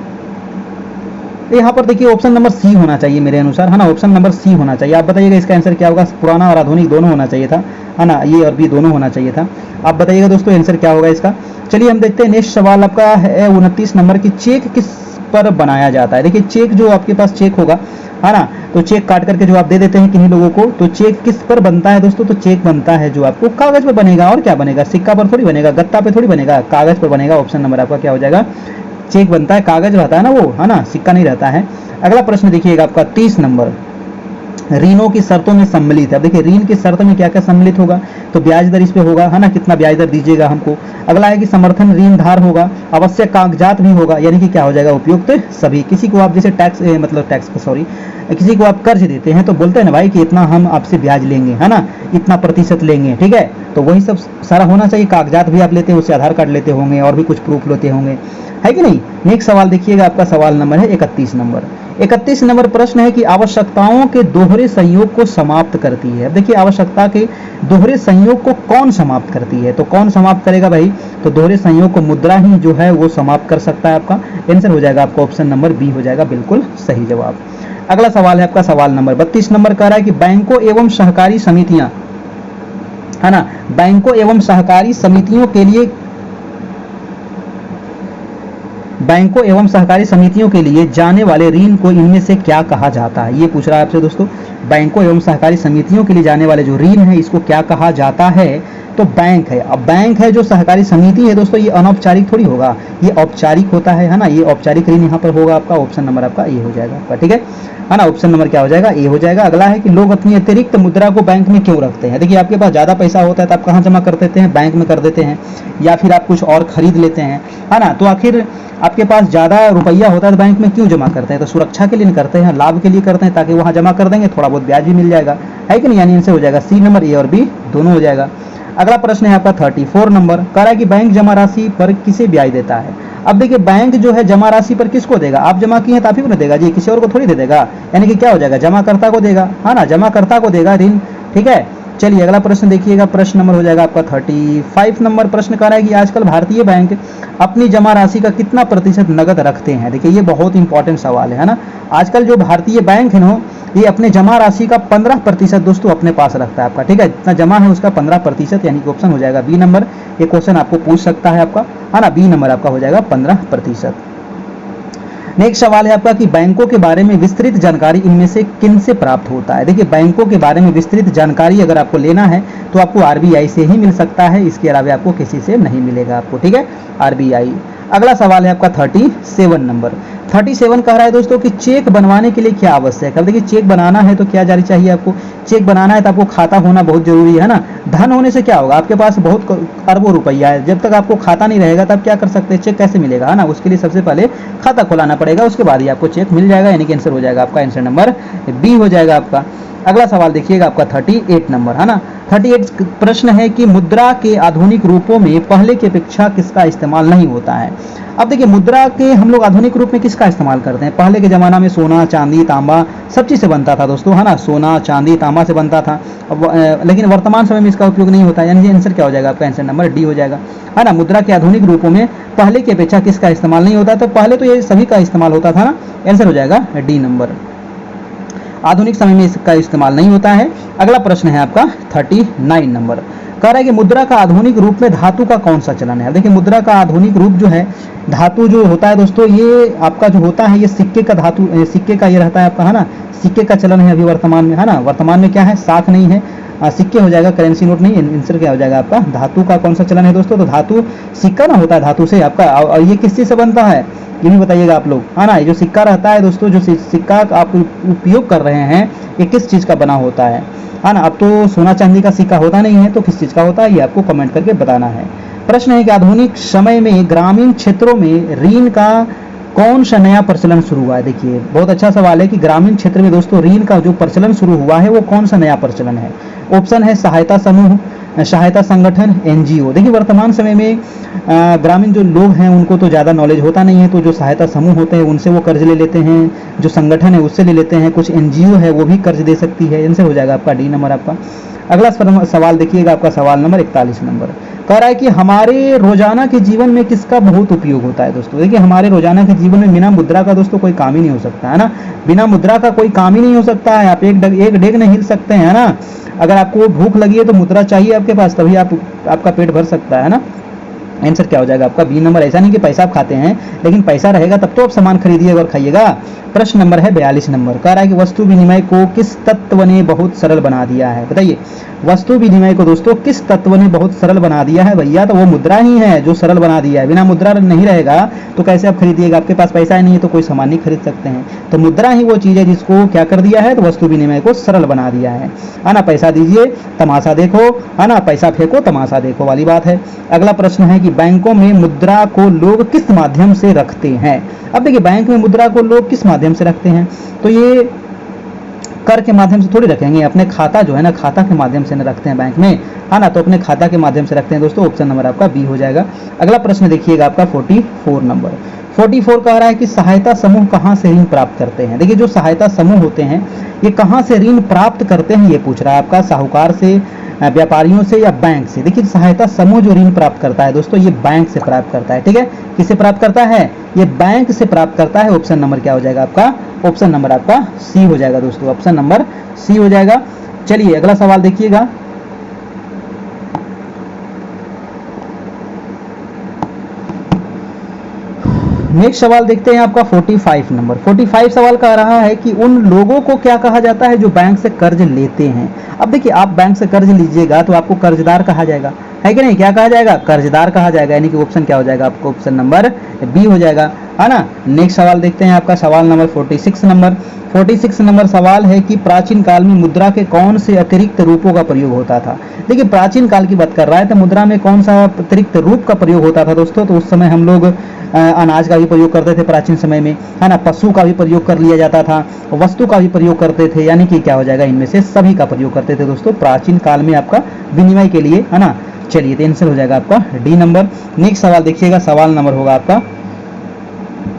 यहाँ पर देखिए ऑप्शन नंबर सी होना चाहिए मेरे अनुसार, है ना। ऑप्शन नंबर सी होना चाहिए। आप बताइएगा इसका आंसर क्या होगा? पुराना और आधुनिक दोनों होना चाहिए था, है ना, ये और बी दोनों होना चाहिए था। आप बताइएगा दोस्तों आंसर क्या होगा इसका। चलिए हम देखते हैं नेक्स्ट सवाल आपका है 29 नंबर की, चेक किस पर बनाया जाता है? देखिए, चेक जो आपके पास चेक होगा, है ना, तो चेक काट करके जो आप दे देते हैं किन्हीं लोगों को, तो चेक किस पर बनता है दोस्तों? तो चेक बनता है जो आपको कागज पर बनेगा, और क्या बनेगा? सिक्का पर थोड़ी बनेगा, गत्ता पे थोड़ी बनेगा, कागज पर बनेगा। ऑप्शन नंबर आपका क्या हो जाएगा? चेक बनता है, कागज रहता है ना वो, है ना, सिक्का नहीं रहता है। अगला प्रश्न देखिएगा आपका 30 नंबर, ऋणों की शर्तों में सम्मिलित है। अब देखिए ऋण की शर्त में क्या क्या सम्मिलित होगा, तो ब्याज दर इस पे होगा, है ना, कितना ब्याज दर दीजिएगा हमको। अगला है कि समर्थन ऋण धार होगा, आवश्यक कागजात भी होगा, यानी कि क्या हो जाएगा, उपयुक्त सभी। किसी को आप जैसे किसी को आप कर्ज देते हैं तो बोलते हैं ना भाई कि इतना हम आपसे ब्याज लेंगे, है ना, इतना प्रतिशत लेंगे, ठीक है, तो वही सब सारा होना चाहिए। कागजात भी आप लेते हैं, उससे आधार कार्ड लेते होंगे और भी कुछ प्रूफ लेते होंगे, है कि नहीं। नेक्स्ट सवाल देखिएगा, आपका सवाल नंबर है 31 नंबर। 31 नंबर प्रश्न है कि आवश्यकताओं के दोहरे संयोग को समाप्त करती है। अब देखिए आवश्यकता के दोहरे संयोग को कौन समाप्त करती है, तो कौन समाप्त करेगा भाई, तो दोहरे संयोग को मुद्रा ही जो है वो समाप्त कर सकता है। आपका आंसर हो जाएगा आपका ऑप्शन नंबर बी हो जाएगा बिल्कुल सही जवाब। अगला सवाल है आपका सवाल नंबर 32 नंबर कह रहा है कि बैंकों एवं सहकारी समितियां, है ना, बैंकों एवं सहकारी समितियों के लिए बैंकों एवं सहकारी समितियों के लिए जाने वाले ऋण को इनमें से क्या कहा जाता है, ये पूछ रहा है आपसे दोस्तों। बैंकों एवं सहकारी समितियों के लिए जाने वाले जो ऋण है इसको क्या कहा जाता है, तो बैंक है। अब बैंक है, जो सहकारी समिति है दोस्तों ये अनौपचारिक थोड़ी होगा, ये औपचारिक होता है ना, ये औपचारिक ऋण यहाँ पर होगा। आपका ऑप्शन नंबर आपका ए हो जाएगा आपका, ठीक है ना, ऑप्शन नंबर क्या हो जाएगा, ए हो जाएगा। अगला है कि लोग अपनी अतिरिक्त मुद्रा को बैंक में क्यों रखते हैं। देखिए आपके पास ज्यादा पैसा होता है तो आप कहाँ जमा कर देते हैं, बैंक में कर देते हैं, या फिर आप कुछ और खरीद लेते हैं, है ना, तो आखिर आपके पास ज्यादा रुपया होता है तो बैंक में क्यों जमा करते हैं, तो सुरक्षा के लिए करते हैं, लाभ के लिए करते हैं, ताकि वहां जमा कर देंगे थोड़ा बहुत ब्याज भी मिल जाएगा, है कि नहीं, यानी इनसे हो जाएगा सी नंबर, ए और बी दोनों हो जाएगा। अगला प्रश्न है आपका 34 नंबर कह रहा है कि बैंक जमा राशि पर किसे ब्याज देता है। अब देखिए बैंक जो है जमा राशि पर किसको देगा, आप जमा किए हैं तो आप ही को देगा जी, किसी और को थोड़ी दे देगा, यानी कि क्या हो जाएगा, जमाकर्ता को देगा, है ना, जमाकर्ता को देगा ऋण, ठीक है। चलिए अगला प्रश्न देखिएगा, प्रश्न नंबर हो जाएगा आपका 35 नंबर। प्रश्न कह रहा है कि आजकल भारतीय बैंक अपनी जमा राशि का कितना प्रतिशत नगद रखते हैं। देखिए ये बहुत इंपॉर्टेंट सवाल है ना। आजकल जो भारतीय बैंक है ना ये अपने जमा राशि का 15% दोस्तों अपने पास रखता है आपका, ठीक है, जितना जमा है उसका 15%, यानी कि ऑप्शन हो जाएगा बी नंबर। ये क्वेश्चन आपको पूछ सकता है आपका, है ना, बी नंबर आपका हो जाएगा 15%। नेक्स्ट सवाल है आपका कि बैंकों के बारे में विस्तृत जानकारी इनमें से किन से प्राप्त होता है। देखिए बैंकों के बारे में विस्तृत जानकारी अगर आपको लेना है तो आपको आरबीआई से ही मिल सकता है, इसके अलावा आपको किसी से नहीं मिलेगा आपको, ठीक है, आरबीआई। अगला सवाल है आपका 37 नंबर। 37 कह रहा है दोस्तों कि चेक बनवाने के लिए क्या आवश्यक है। देखिए चेक बनाना है तो क्या जारी चाहिए आपको, चेक बनाना है तो आपको खाता होना बहुत जरूरी है ना। धन होने से क्या होगा, आपके पास बहुत अरबों रुपया है, जब तक आपको खाता नहीं रहेगा तब क्या कर सकते हैं, चेक कैसे मिलेगा, है ना, उसके लिए सबसे पहले खाता खुलाना पड़ेगा, उसके बाद ही आपको चेक मिल जाएगा, यानी कि आंसर हो जाएगा आपका आंसर नंबर बी हो जाएगा आपका। अगला सवाल देखिएगा आपका 38 नंबर, है ना। 38 प्रश्न है कि मुद्रा के आधुनिक रूपों में पहले की अपेक्षा किसका इस्तेमाल नहीं होता है। अब देखिए मुद्रा के हम लोग आधुनिक रूप में किसका इस्तेमाल करते हैं। पहले के जमाना में सोना चांदी तांबा सब चीज से बनता था दोस्तों, है ना, सोना चांदी तांबा से बनता था। लेकिन वर्तमान समय में इसका उपयोग नहीं होता, यानी आंसर क्या हो जाएगा आपका, आंसर नंबर डी हो जाएगा, है ना। मुद्रा के आधुनिक रूपों में पहले की अपेक्षा किसका इस्तेमाल नहीं होता, तो पहले तो ये सभी का इस्तेमाल होता था ना, आंसर हो जाएगा डी नंबर। आधुनिक समय में इसका इस्तेमाल नहीं होता है। अगला प्रश्न है आपका 39 नंबर, कह रहा है कि मुद्रा का आधुनिक रूप में धातु का कौन सा चलन है। देखिए मुद्रा का आधुनिक रूप जो है, धातु जो होता है दोस्तों, ये आपका जो होता है ये सिक्के का धातु, सिक्के का ये रहता है आपका, है ना, सिक्के का चलन है अभी वर्तमान में, है ना। वर्तमान में क्या है, साख नहीं है, सिक्के हो जाएगा, करेंसी नोट नहीं। आंसर क्या हो जाएगा आपका, धातु का कौन सा चलन है दोस्तों, तो धातु सिक्का ना होता है धातु से आपका। और ये किस चीज से बनता है ये भी बताइएगा आप लोग, है ना। ये जो सिक्का रहता है दोस्तों, जो सिक्का आप उपयोग कर रहे हैं ये किस चीज का बना होता है ना। अब तो सोना चांदी का सिक्का होता नहीं है, तो किस चीज का होता है ये आपको कमेंट करके बताना है। प्रश्न है कि आधुनिक समय में ग्रामीण क्षेत्रों में ऋण का कौन सा नया प्रचलन शुरू हुआ है। देखिए बहुत अच्छा सवाल है कि ग्रामीण क्षेत्र में दोस्तों ऋण का जो प्रचलन शुरू हुआ है वो कौन सा नया प्रचलन है। ऑप्शन है सहायता समूह, सहायता संगठन, एनजीओ। देखिए वर्तमान समय में ग्रामीण जो लोग हैं उनको तो ज़्यादा नॉलेज होता नहीं है, तो जो सहायता समूह होते हैं उनसे वो कर्ज ले लेते हैं, जो संगठन है उससे ले लेते हैं, कुछ एनजीओ है वो भी कर्ज दे सकती है, इनसे हो जाएगा आपका डी नंबर आपका। अगला सवाल देखिएगा आपका सवाल नंबर 41 नंबर, कह रहा है कि हमारे रोजाना के जीवन में किसका बहुत उपयोग होता है दोस्तों। देखिए हमारे रोजाना के जीवन में बिना मुद्रा का दोस्तों कोई काम ही नहीं हो सकता, है ना। बिना मुद्रा का कोई काम ही नहीं हो सकता है। आप एक डेग नहीं हिल सकते हैं, है ना। अगर आपको भूख लगी है तो मुद्रा चाहिए आपके पास, तभी आपका पेट भर सकता है ना। आंसर क्या हो जाएगा आपका बी नंबर। ऐसा नहीं कि पैसा आप खाते हैं, लेकिन पैसा रहेगा तब तो आप सामान खरीदिएगा और खाइएगा। प्रश्न नंबर है 42 नंबर, कह रहा है कि वस्तु विनिमय को किस तत्व ने बहुत सरल बना दिया है। बताइए, वस्तु विनिमय को दोस्तों किस तत्व ने बहुत सरल बना दिया है। भैया तो वो मुद्रा ही है जो सरल बना दिया है। बिना मुद्रा नहीं रहेगा तो कैसे आप खरीदिएगा, आपके पास पैसा ही नहीं है तो कोई सामान नहीं खरीद सकते हैं। तो मुद्रा ही वो चीज है जिसको क्या कर दिया है, तो वस्तु विनिमय को सरल बना दिया है ना। पैसा दीजिए तमाशा देखो, है ना, पैसा फेंको तमाशा देखो वाली बात है। अगला प्रश्न है कि बैंकों में मुद्रा को लोग किस माध्यम से रखते हैं। अब देखिए, बैंक में मुद्रा को लोग किस माध्यम से रखते हैं, तो ये कर के माध्यम से थोड़ी रखेंगे, अपने खाता जो है ना, खाता के माध्यम से न रखते हैं बैंक में, है ना, तो अपने खाता के माध्यम से रखते हैं दोस्तों। ऑप्शन नंबर आपका बी हो जाएगा। अगला प्रश्न देखिएगा आपका 44 नंबर। 44 कह रहा है कि सहायता समूह कहां से ऋण प्राप्त करते हैं। देखिए, जो सहायता समूह होते हैं ये कहां से ऋण प्राप्त करते हैं, ये पूछ रहा है आपका। साहूकार से, व्यापारियों से या बैंक से। देखिए, सहायता समूह जो ऋण प्राप्त करता है दोस्तों, ये बैंक से प्राप्त करता है। ठीक है, किससे प्राप्त करता है, ये बैंक से प्राप्त करता है। ऑप्शन नंबर क्या हो जाएगा आपका, ऑप्शन नंबर आपका सी हो जाएगा दोस्तों, ऑप्शन नंबर सी हो जाएगा। चलिए अगला सवाल देखिएगा। नेक्स्ट सवाल देखते हैं आपका 45 नंबर। 45 सवाल कह रहा है कि उन लोगों को क्या कहा जाता है जो बैंक से कर्ज लेते हैं। अब देखिए, आप बैंक से कर्ज लीजिएगा तो आपको कर्जदार कहा जाएगा, है कि नहीं, क्या कहा जाएगा, कर्जदार कहा जाएगा। यानी कि ऑप्शन क्या हो जाएगा आपको, ऑप्शन नंबर बी हो जाएगा, है ना। नेक्स्ट सवाल देखते हैं आपका, सवाल नंबर 46 नंबर। 46 नंबर सवाल है कि प्राचीन काल में मुद्रा के कौन से अतिरिक्त रूपों का प्रयोग होता था। देखिए, प्राचीन काल की बात कर रहा है तो मुद्रा में कौन सा अतिरिक्त रूप का प्रयोग होता था दोस्तों, तो उस समय हम लोग अनाज का भी प्रयोग करते थे प्राचीन समय में, है ना, पशु का भी प्रयोग कर लिया जाता था, वस्तु का भी प्रयोग करते थे। यानी कि क्या हो जाएगा, इनमें से सभी का प्रयोग करते थे दोस्तों प्राचीन काल में आपका विनिमय के लिए, है ना। चलिए, तो आंसर हो जाएगा आपका डी नंबर। नेक्स्ट सवाल देखिएगा, सवाल नंबर होगा आपका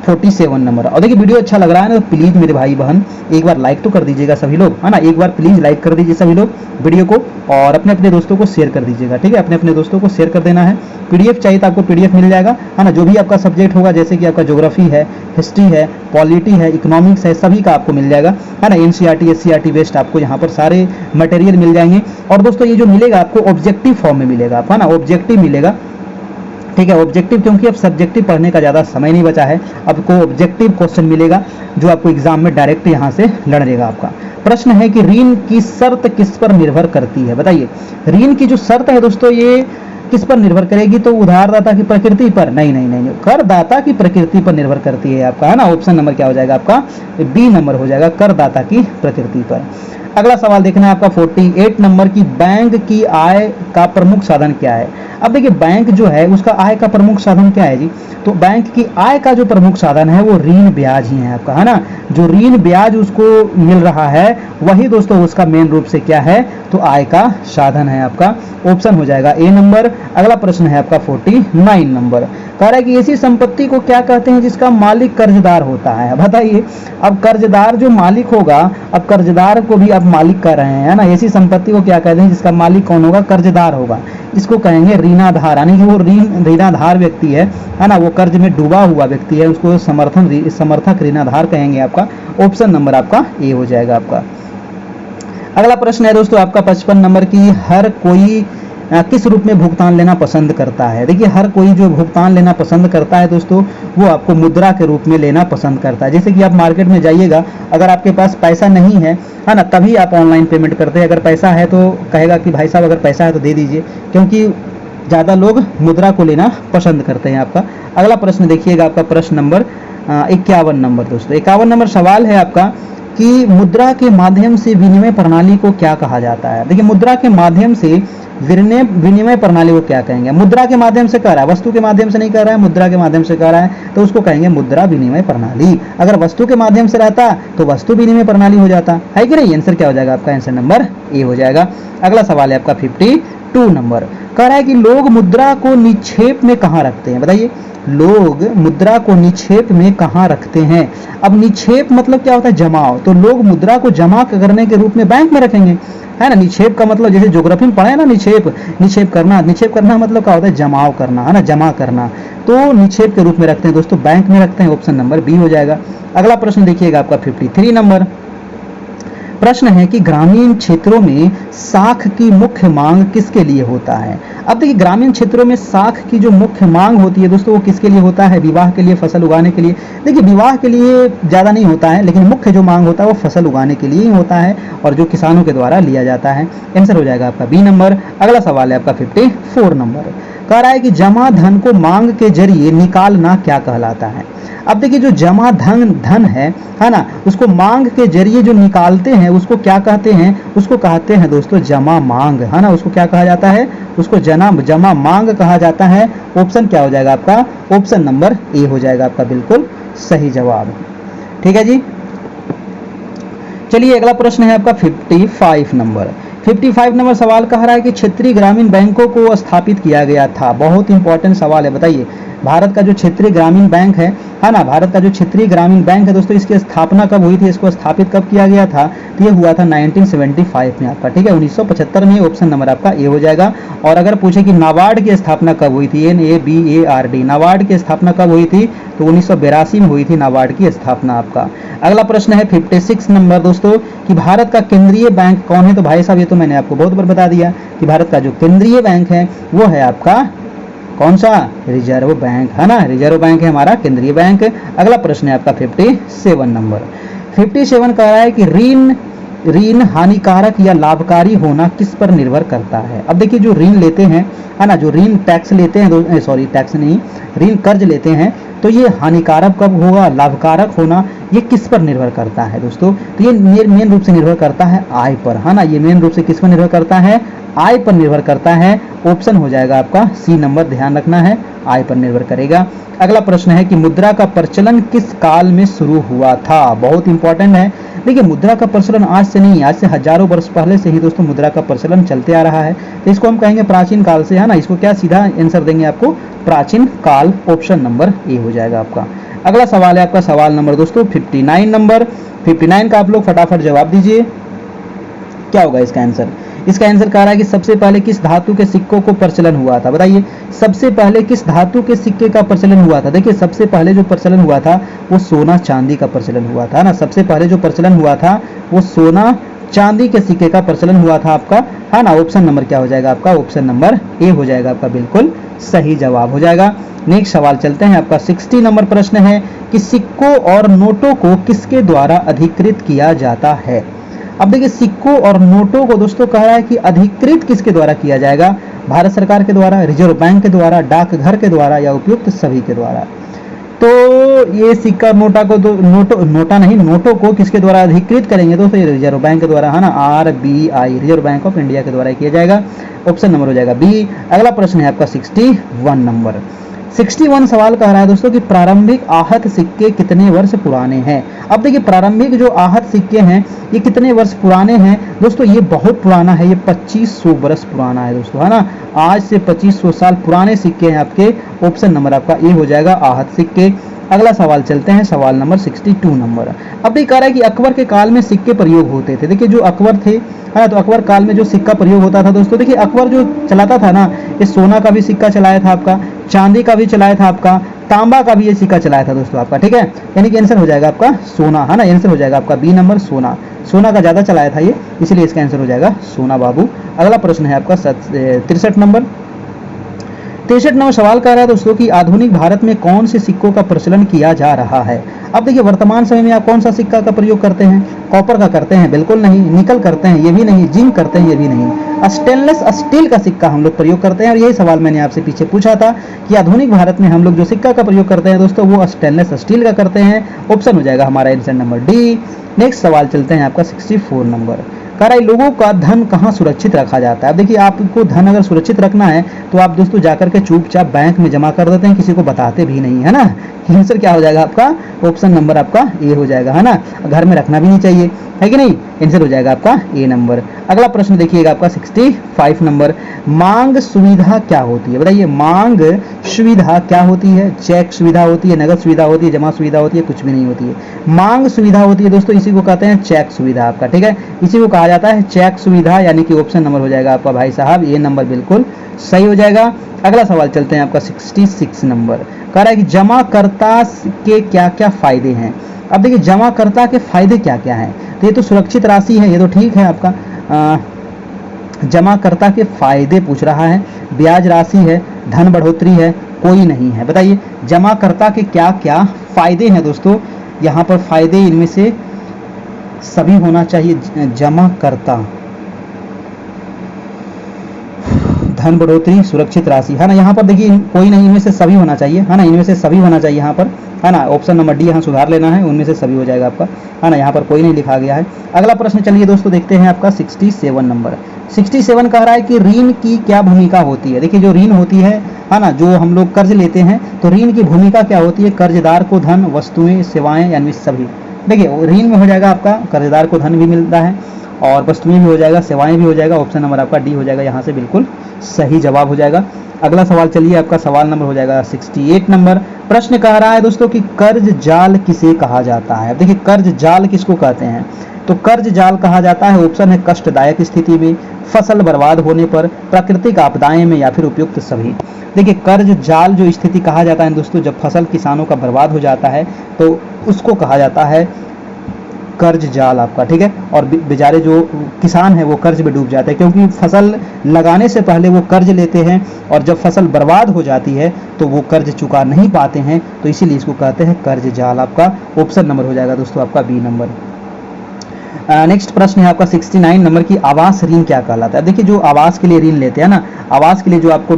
47 नंबर। और देखिए, वीडियो अच्छा लग रहा है ना तो प्लीज मेरे भाई बहन एक बार लाइक तो कर दीजिएगा सभी लोग, है ना, एक बार प्लीज लाइक कर दीजिए सभी लोग वीडियो को, और अपने अपने दोस्तों को शेयर कर दीजिएगा। ठीक है, अपने अपने दोस्तों को शेयर कर देना है। पीडीएफ चाहिए तो आपको पीडीएफ मिल जाएगा, है ना। जो भी आपका सब्जेक्ट होगा, जैसे कि आपका ज्योग्राफी है, हिस्ट्री है, पॉलिटी है, इकोनॉमिक्स है, सभी का आपको मिल जाएगा, है ना। एनसीईआरटी, एससीईआरटी बेस्ड आपको यहाँ पर सारे मटेरियल मिल जाएंगे। और दोस्तों, ये जो मिलेगा आपको ऑब्जेक्टिव फॉर्म में मिलेगा, है ना, ऑब्जेक्टिव मिलेगा। ठीक है, ऑब्जेक्टिव, क्योंकि अब सब्जेक्टिव पढ़ने का ज़्यादा समय नहीं बचा है, अब को ऑब्जेक्टिव क्वेश्चन मिलेगा जो आपको एग्जाम में डायरेक्ट यहाँ से लड़ेगा आपका। प्रश्न है कि ऋण की शर्त किस पर निर्भर करती है। बताइए, ऋण की जो शर्त है दोस्तों ये किस पर निर्भर करेगी, तो उधारदाता की प्रकृति पर, नहीं, करदाता की प्रकृति पर निर्भर करती है आपका, है ना। ऑप्शन नंबर क्या हो जाएगा आपका, बी नंबर हो जाएगा, करदाता की प्रकृति पर। अगला सवाल देखना है आपका 48 नंबर की बैंक की आय का प्रमुख साधन क्या है। अब देखिए, बैंक जो है उसका आय का प्रमुख साधन क्या है जी, तो बैंक की आय का जो प्रमुख साधन है वो ऋण ब्याज ही है आपका, है ना। जो ऋण ब्याज उसको मिल रहा है वही दोस्तों उसका मेन रूप से क्या है, तो आय का साधन है आपका। ऑप्शन हो जाएगा ए नंबर। अगला प्रश्न है आपका 49 नंबर, कह रहा है कि ऐसी संपत्ति को क्या कहते हैं जिसका मालिक कर्जदार होता है। बताइए, अब कर्जदार जो मालिक होगा, अब कर्जदार को भी अब मालिक कर रहे हैं, है ना। ऐसी संपत्ति को क्या कहते हैं जिसका मालिक कौन होगा, कर्जदार होगा। इसको कहेंगे ऋणाधार, यानी कि वो ऋणाधार व्यक्ति है ना, वो कर्ज में डूबा हुआ व्यक्ति है, उसको समर्थक ऋणाधार कहेंगे आपका। ऑप्शन नंबर आपका ए हो जाएगा आपका। अगला प्रश्न है दोस्तों आपका 55 नंबर की, हर कोई किस रूप में भुगतान लेना पसंद करता है। देखिए, हर कोई जो भुगतान लेना पसंद करता है दोस्तों वो आपको मुद्रा के रूप में लेना पसंद करता है। जैसे कि आप मार्केट में जाइएगा, अगर आपके पास पैसा नहीं है ना, तभी आप ऑनलाइन पेमेंट करते हैं। अगर पैसा है तो कहेगा कि भाई साहब अगर पैसा है तो दे दीजिए, क्योंकि ज़्यादा लोग मुद्रा को लेना पसंद करते हैं आपका। अगला प्रश्न देखिएगा आपका, प्रश्न नंबर 51 नंबर दोस्तों। 51 नंबर सवाल है आपका कि मुद्रा के माध्यम से विनिमय प्रणाली को क्या कहा जाता है। देखिए, मुद्रा के माध्यम से विनिमय प्रणाली को क्या कहेंगे। मुद्रा के माध्यम से कह रहा है, वस्तु के माध्यम से नहीं कह रहा है, मुद्रा के माध्यम से कह रहा है, तो उसको कहेंगे मुद्रा विनिमय प्रणाली। अगर वस्तु के माध्यम से रहता तो वस्तु विनिमय प्रणाली हो जाता, है कि नहीं। आंसर क्या हो जाएगा आपका, आंसर नंबर ए हो जाएगा। अगला सवाल है आपका 52 नंबर, कह रहा है कि लोग मुद्रा को निक्षेप में कहाँ रखते हैं। बताइए, लोग मुद्रा को निक्षेप में कहाँ रखते हैं। अब निक्षेप मतलब क्या होता है, जमाव। तो लोग मुद्रा को जमा करने के रूप में बैंक में रखेंगे, है ना। निक्षेप का मतलब जैसे ज्योग्राफी में पढ़ा है ना, निक्षेप करना मतलब क्या होता है, जमाव करना, है ना, जमा करना। तो निक्षेप के रूप में रखते हैं दोस्तों, बैंक में रखते हैं। ऑप्शन नंबर बी हो जाएगा। अगला प्रश्न देखिएगा आपका 53 नंबर। प्रश्न है कि ग्रामीण क्षेत्रों में साख की मुख्य मांग किसके लिए होता है। अब देखिए ग्रामीण क्षेत्रों में साख की जो मुख्य मांग होती है दोस्तों वो किसके लिए होता है? विवाह के लिए, फसल उगाने के लिए। देखिए विवाह के लिए ज़्यादा नहीं होता है, लेकिन मुख्य जो मांग होता है वो फसल उगाने के लिए ही होता है और जो किसानों के द्वारा लिया जाता है। आंसर हो जाएगा आपका बी नंबर। अगला सवाल है आपका 54 नंबर, कह रहा है कि जमा धन को मांग के जरिए निकालना क्या कहलाता है? अब देखिए जो जमा धन है ना, उसको मांग के जरिए जो निकालते हैं उसको क्या कहते हैं? उसको कहते हैं दोस्तों जमा मांग, है ना। उसको क्या कहा जाता है? उसको जमा मांग कहा जाता है। ऑप्शन क्या हो जाएगा आपका? ऑप्शन नंबर ए हो जाएगा आपका बिल्कुल सही जवाब। ठीक है जी। चलिए अगला प्रश्न है आपका 55 नंबर। 55 नंबर सवाल कह रहा है कि क्षेत्रीय ग्रामीण बैंकों को स्थापित किया गया था। बहुत इंपॉर्टेंट सवाल है, बताइए भारत का जो क्षेत्रीय ग्रामीण बैंक है ना, भारत का जो क्षेत्रीय ग्रामीण बैंक है दोस्तों, इसकी स्थापना कब हुई थी? इसको स्थापित कब किया गया था? तो ये हुआ था 1975 में आपका, ठीक है, 1975 में। ऑप्शन नंबर आपका ए हो जाएगा। और अगर पूछे कि नाबार्ड की स्थापना कब हुई थी, NABARD, नाबार्ड की स्थापना कब हुई थी? तो 1982 में हुई थी नाबार्ड की स्थापना आपका। अगला प्रश्न है 56 नंबर दोस्तों, कि भारत का केंद्रीय बैंक कौन है? तो भाई साहब ये तो मैंने आपको बहुत बार बता दिया कि भारत का जो केंद्रीय बैंक है वो है आपका कौन सा? रिजर्व बैंक, है ना। रिजर्व बैंक है हमारा केंद्रीय बैंक। अगला प्रश्न है आपका 57 नंबर। 57 कह रहा है कि ऋण हानिकारक या लाभकारी होना किस पर निर्भर करता है? अब देखिए जो ऋण लेते हैं, है ना, जो ऋण टैक्स लेते हैं, सॉरी टैक्स नहीं, ऋण कर्ज लेते हैं, तो ये हानिकारक कब होगा, लाभकारक होना, ये किस पर निर्भर करता है दोस्तों? तो ये मेन रूप से निर्भर करता है आय पर, है ना। ये मेन रूप से किस पर निर्भर करता है? आय पर निर्भर करता है। ऑप्शन हो जाएगा आपका सी नंबर, ध्यान रखना है, आय पर निर्भर करेगा। अगला प्रश्न है कि मुद्रा का प्रचलन किस काल में शुरू हुआ था? बहुत इंपॉर्टेंट है। देखिए मुद्रा का प्रचलन आज से नहीं, आज से हजारों वर्ष पहले से ही दोस्तों मुद्रा का प्रचलन चलते आ रहा है। तो इसको हम कहेंगे प्राचीन काल से, है ना। इसको क्या सीधा आंसर देंगे आपको? प्राचीन काल। ऑप्शन नंबर ए हो जाएगा आपका। अगला सवाल है आपका सवाल नंबर दोस्तों 59 नंबर। 59 का आप लोग फटाफट जवाब दीजिए, क्या होगा इसका आंसर? इसका आंसर कह रहा है कि सबसे पहले किस धातु के सिक्कों को प्रचलन हुआ था? बताइए सबसे पहले किस धातु के सिक्के का प्रचलन हुआ था? देखिए सबसे पहले जो प्रचलन हुआ था वो सोना चांदी का प्रचलन हुआ था ना। सबसे पहले जो प्रचलन हुआ था वो सोना चांदी के सिक्के का प्रचलन हुआ था आपका, है ना। ऑप्शन नंबर क्या हो जाएगा आपका? ऑप्शन नंबर ए हो जाएगा आपका बिल्कुल सही जवाब हो जाएगा। नेक्स्ट सवाल चलते हैं आपका 60 नंबर प्रश्न है कि सिक्कों और नोटों को किसके द्वारा अधिकृत किया जाता है? अब देखिए सिक्कों और नोटों को दोस्तों कह रहा है कि अधिकृत किसके द्वारा किया जाएगा? भारत सरकार के द्वारा, रिजर्व बैंक के द्वारा, डाकघर के द्वारा या उपयुक्त सभी के द्वारा। तो ये सिक्का नोटा को तो नोटों को किसके द्वारा अधिकृत करेंगे दोस्तों? ये रिजर्व बैंक के द्वारा, है ना, RBI, reserve bank of India के द्वारा किया जाएगा। ऑप्शन नंबर हो जाएगा बी। अगला प्रश्न है आपका 61 नंबर। 61 सवाल कह रहा है दोस्तों कि प्रारंभिक आहत सिक्के कितने वर्ष पुराने हैं? अब देखिए प्रारंभिक जो आहत सिक्के हैं ये कितने वर्ष पुराने हैं दोस्तों? ये बहुत पुराना है, ये 2500 वर्ष पुराना है दोस्तों, है ना। आज से 2500 साल पुराने सिक्के हैं आपके। ऑप्शन नंबर आपका ए हो जाएगा आहत सिक्के। अगला सवाल चलते हैं सवाल नंबर 62 नंबर। अब ये कह रहा है कि अकबर के काल में सिक्के प्रयोग होते थे। देखिए जो अकबर थे, है तो अकबर काल में जो सिक्का प्रयोग होता था दोस्तों, देखिए अकबर जो चलाता था ना, ये सोना का भी सिक्का चलाया था आपका, चांदी का भी चलाया था आपका, तांबा का भी ये सिक्का चलाया था दोस्तों आपका, ठीक है। यानी कि आंसर हो जाएगा आपका सोना, है ना। आंसर हो जाएगा आपका बी नंबर सोना। सोना का ज्यादा चलाया था ये, इसलिए इसका आंसर हो जाएगा सोना बाबू। अगला प्रश्न है आपका 63 नंबर। 63 नंबर सवाल कर रहा है दोस्तों कि आधुनिक भारत में कौन से सिक्कों का प्रचलन किया जा रहा है? अब देखिए वर्तमान समय में आप कौन सा सिक्का का प्रयोग करते हैं? कॉपर का करते हैं? बिल्कुल नहीं। निकल करते हैं? ये भी नहीं। जिंक करते हैं? ये भी नहीं। स्टेनलेस स्टील का सिक्का हम लोग प्रयोग करते हैं। और यही सवाल मैंने आपसे पीछे पूछा था कि आधुनिक भारत में हम लोग जो सिक्का का प्रयोग करते हैं दोस्तों वो स्टेनलेस स्टील का करते हैं। ऑप्शन हो जाएगा हमारा आंसर नंबर डी। नेक्स्ट सवाल चलते हैं आपका 64 नंबर। कह रहा है लोगों का धन कहाँ सुरक्षित रखा जाता है? अब देखिए आपको धन अगर सुरक्षित रखना है तो आप दोस्तों जाकर के चुपचाप बैंक में जमा कर देते हैं, किसी को बताते भी नहीं, है ना। आंसर क्या हो जाएगा आपका? ऑप्शन नंबर आपका ए हो जाएगा, है ना। घर में रखना भी नहीं चाहिए, है कि नहीं। आंसर हो जाएगा आपका ए नंबर। अगला प्रश्न देखिएगा आपका 65 नंबर। मांग सुविधा क्या होती है? बताइए मांग सुविधा क्या होती है? चेक सुविधा होती है, नगद सुविधा होती है, जमा सुविधा होती है, कुछ भी नहीं होती है। मांग सुविधा होती है दोस्तों, इसी को कहते हैं चेक सुविधा आपका, ठीक है। इसी को कहा जाता है चेक सुविधा, यानी कि ऑप्शन नंबर हो जाएगा आपका भाई साहब ए नंबर बिल्कुल सही हो जाएगा। अगला सवाल चलते हैं आपका 66 नंबर। कह रहा है कि जमाकर्ता के क्या क्या फायदे हैं? अब देखिए जमाकर्ता के फायदे क्या क्या हैं? तो ये तो सुरक्षित राशि है, ये तो ठीक है आपका। जमाकर्ता के फायदे पूछ रहा है, ब्याज राशि है, धन बढ़ोतरी है, कोई नहीं है। बताइए जमाकर्ता के क्या क्या फायदे हैं दोस्तों। यहाँ पर फायदे इनमें से सभी होना चाहिए। जमाकर्ता, धन बढ़ोतरी, सुरक्षित राशि, है ना। यहाँ पर देखिए कोई नहीं, इनमें से सभी होना चाहिए, है ना। इनमें से सभी होना चाहिए यहाँ पर, है ना। ऑप्शन नंबर डी यहाँ सुधार लेना है, उनमें से सभी हो जाएगा आपका, है ना। यहाँ पर कोई नहीं लिखा गया है। अगला प्रश्न चलिए दोस्तों देखते हैं आपका 67 नंबर। 67 कह रहा है कि ऋण की क्या भूमिका होती है। देखिए जो ऋण होती है ना, जो हम लोग कर्ज लेते हैं तो ऋण की भूमिका क्या होती है। कर्जदार को धन, वस्तुएं, सेवाएं यानी सभी। देखिए ऋण में हो जाएगा आपका कर्जदार को धन भी मिलता है और वस्तुएं भी हो जाएगा, सेवाएं भी हो जाएगा। ऑप्शन नंबर आपका डी हो जाएगा, यहाँ से बिल्कुल सही जवाब हो जाएगा। अगला सवाल चलिए आपका सवाल नंबर हो जाएगा 68 नंबर। प्रश्न कह रहा है दोस्तों कि कर्ज जाल किसे कहा जाता है। देखिए कर्ज जाल किसको कहते हैं, तो कर्ज जाल कहा जाता है, ऑप्शन है कष्टदायक स्थिति में, फसल बर्बाद होने पर, प्राकृतिक आपदाएं में, या फिर उपयुक्त सभी। देखिए कर्ज जाल जो स्थिति कहा जाता है दोस्तों, जब फसल किसानों का बर्बाद हो जाता है तो उसको कहा जाता है कर्ज जाल आपका, ठीक है। और बेचारे जो किसान है वो कर्ज में डूब जाते हैं, क्योंकि फसल लगाने से पहले वो कर्ज लेते हैं और जब फसल बर्बाद हो जाती है तो वो कर्ज चुका नहीं पाते हैं, तो इसीलिए इसको कहते हैं कर्ज जाल। आपका ऑप्शन नंबर हो जाएगा दोस्तों आपका बी नंबर। नेक्स्ट प्रश्न है आपका 69 नंबर की आवास ऋण क्या कहलाता है। देखिए जो आवास के लिए ऋण लेते हैं ना, आवास के लिए जो आपको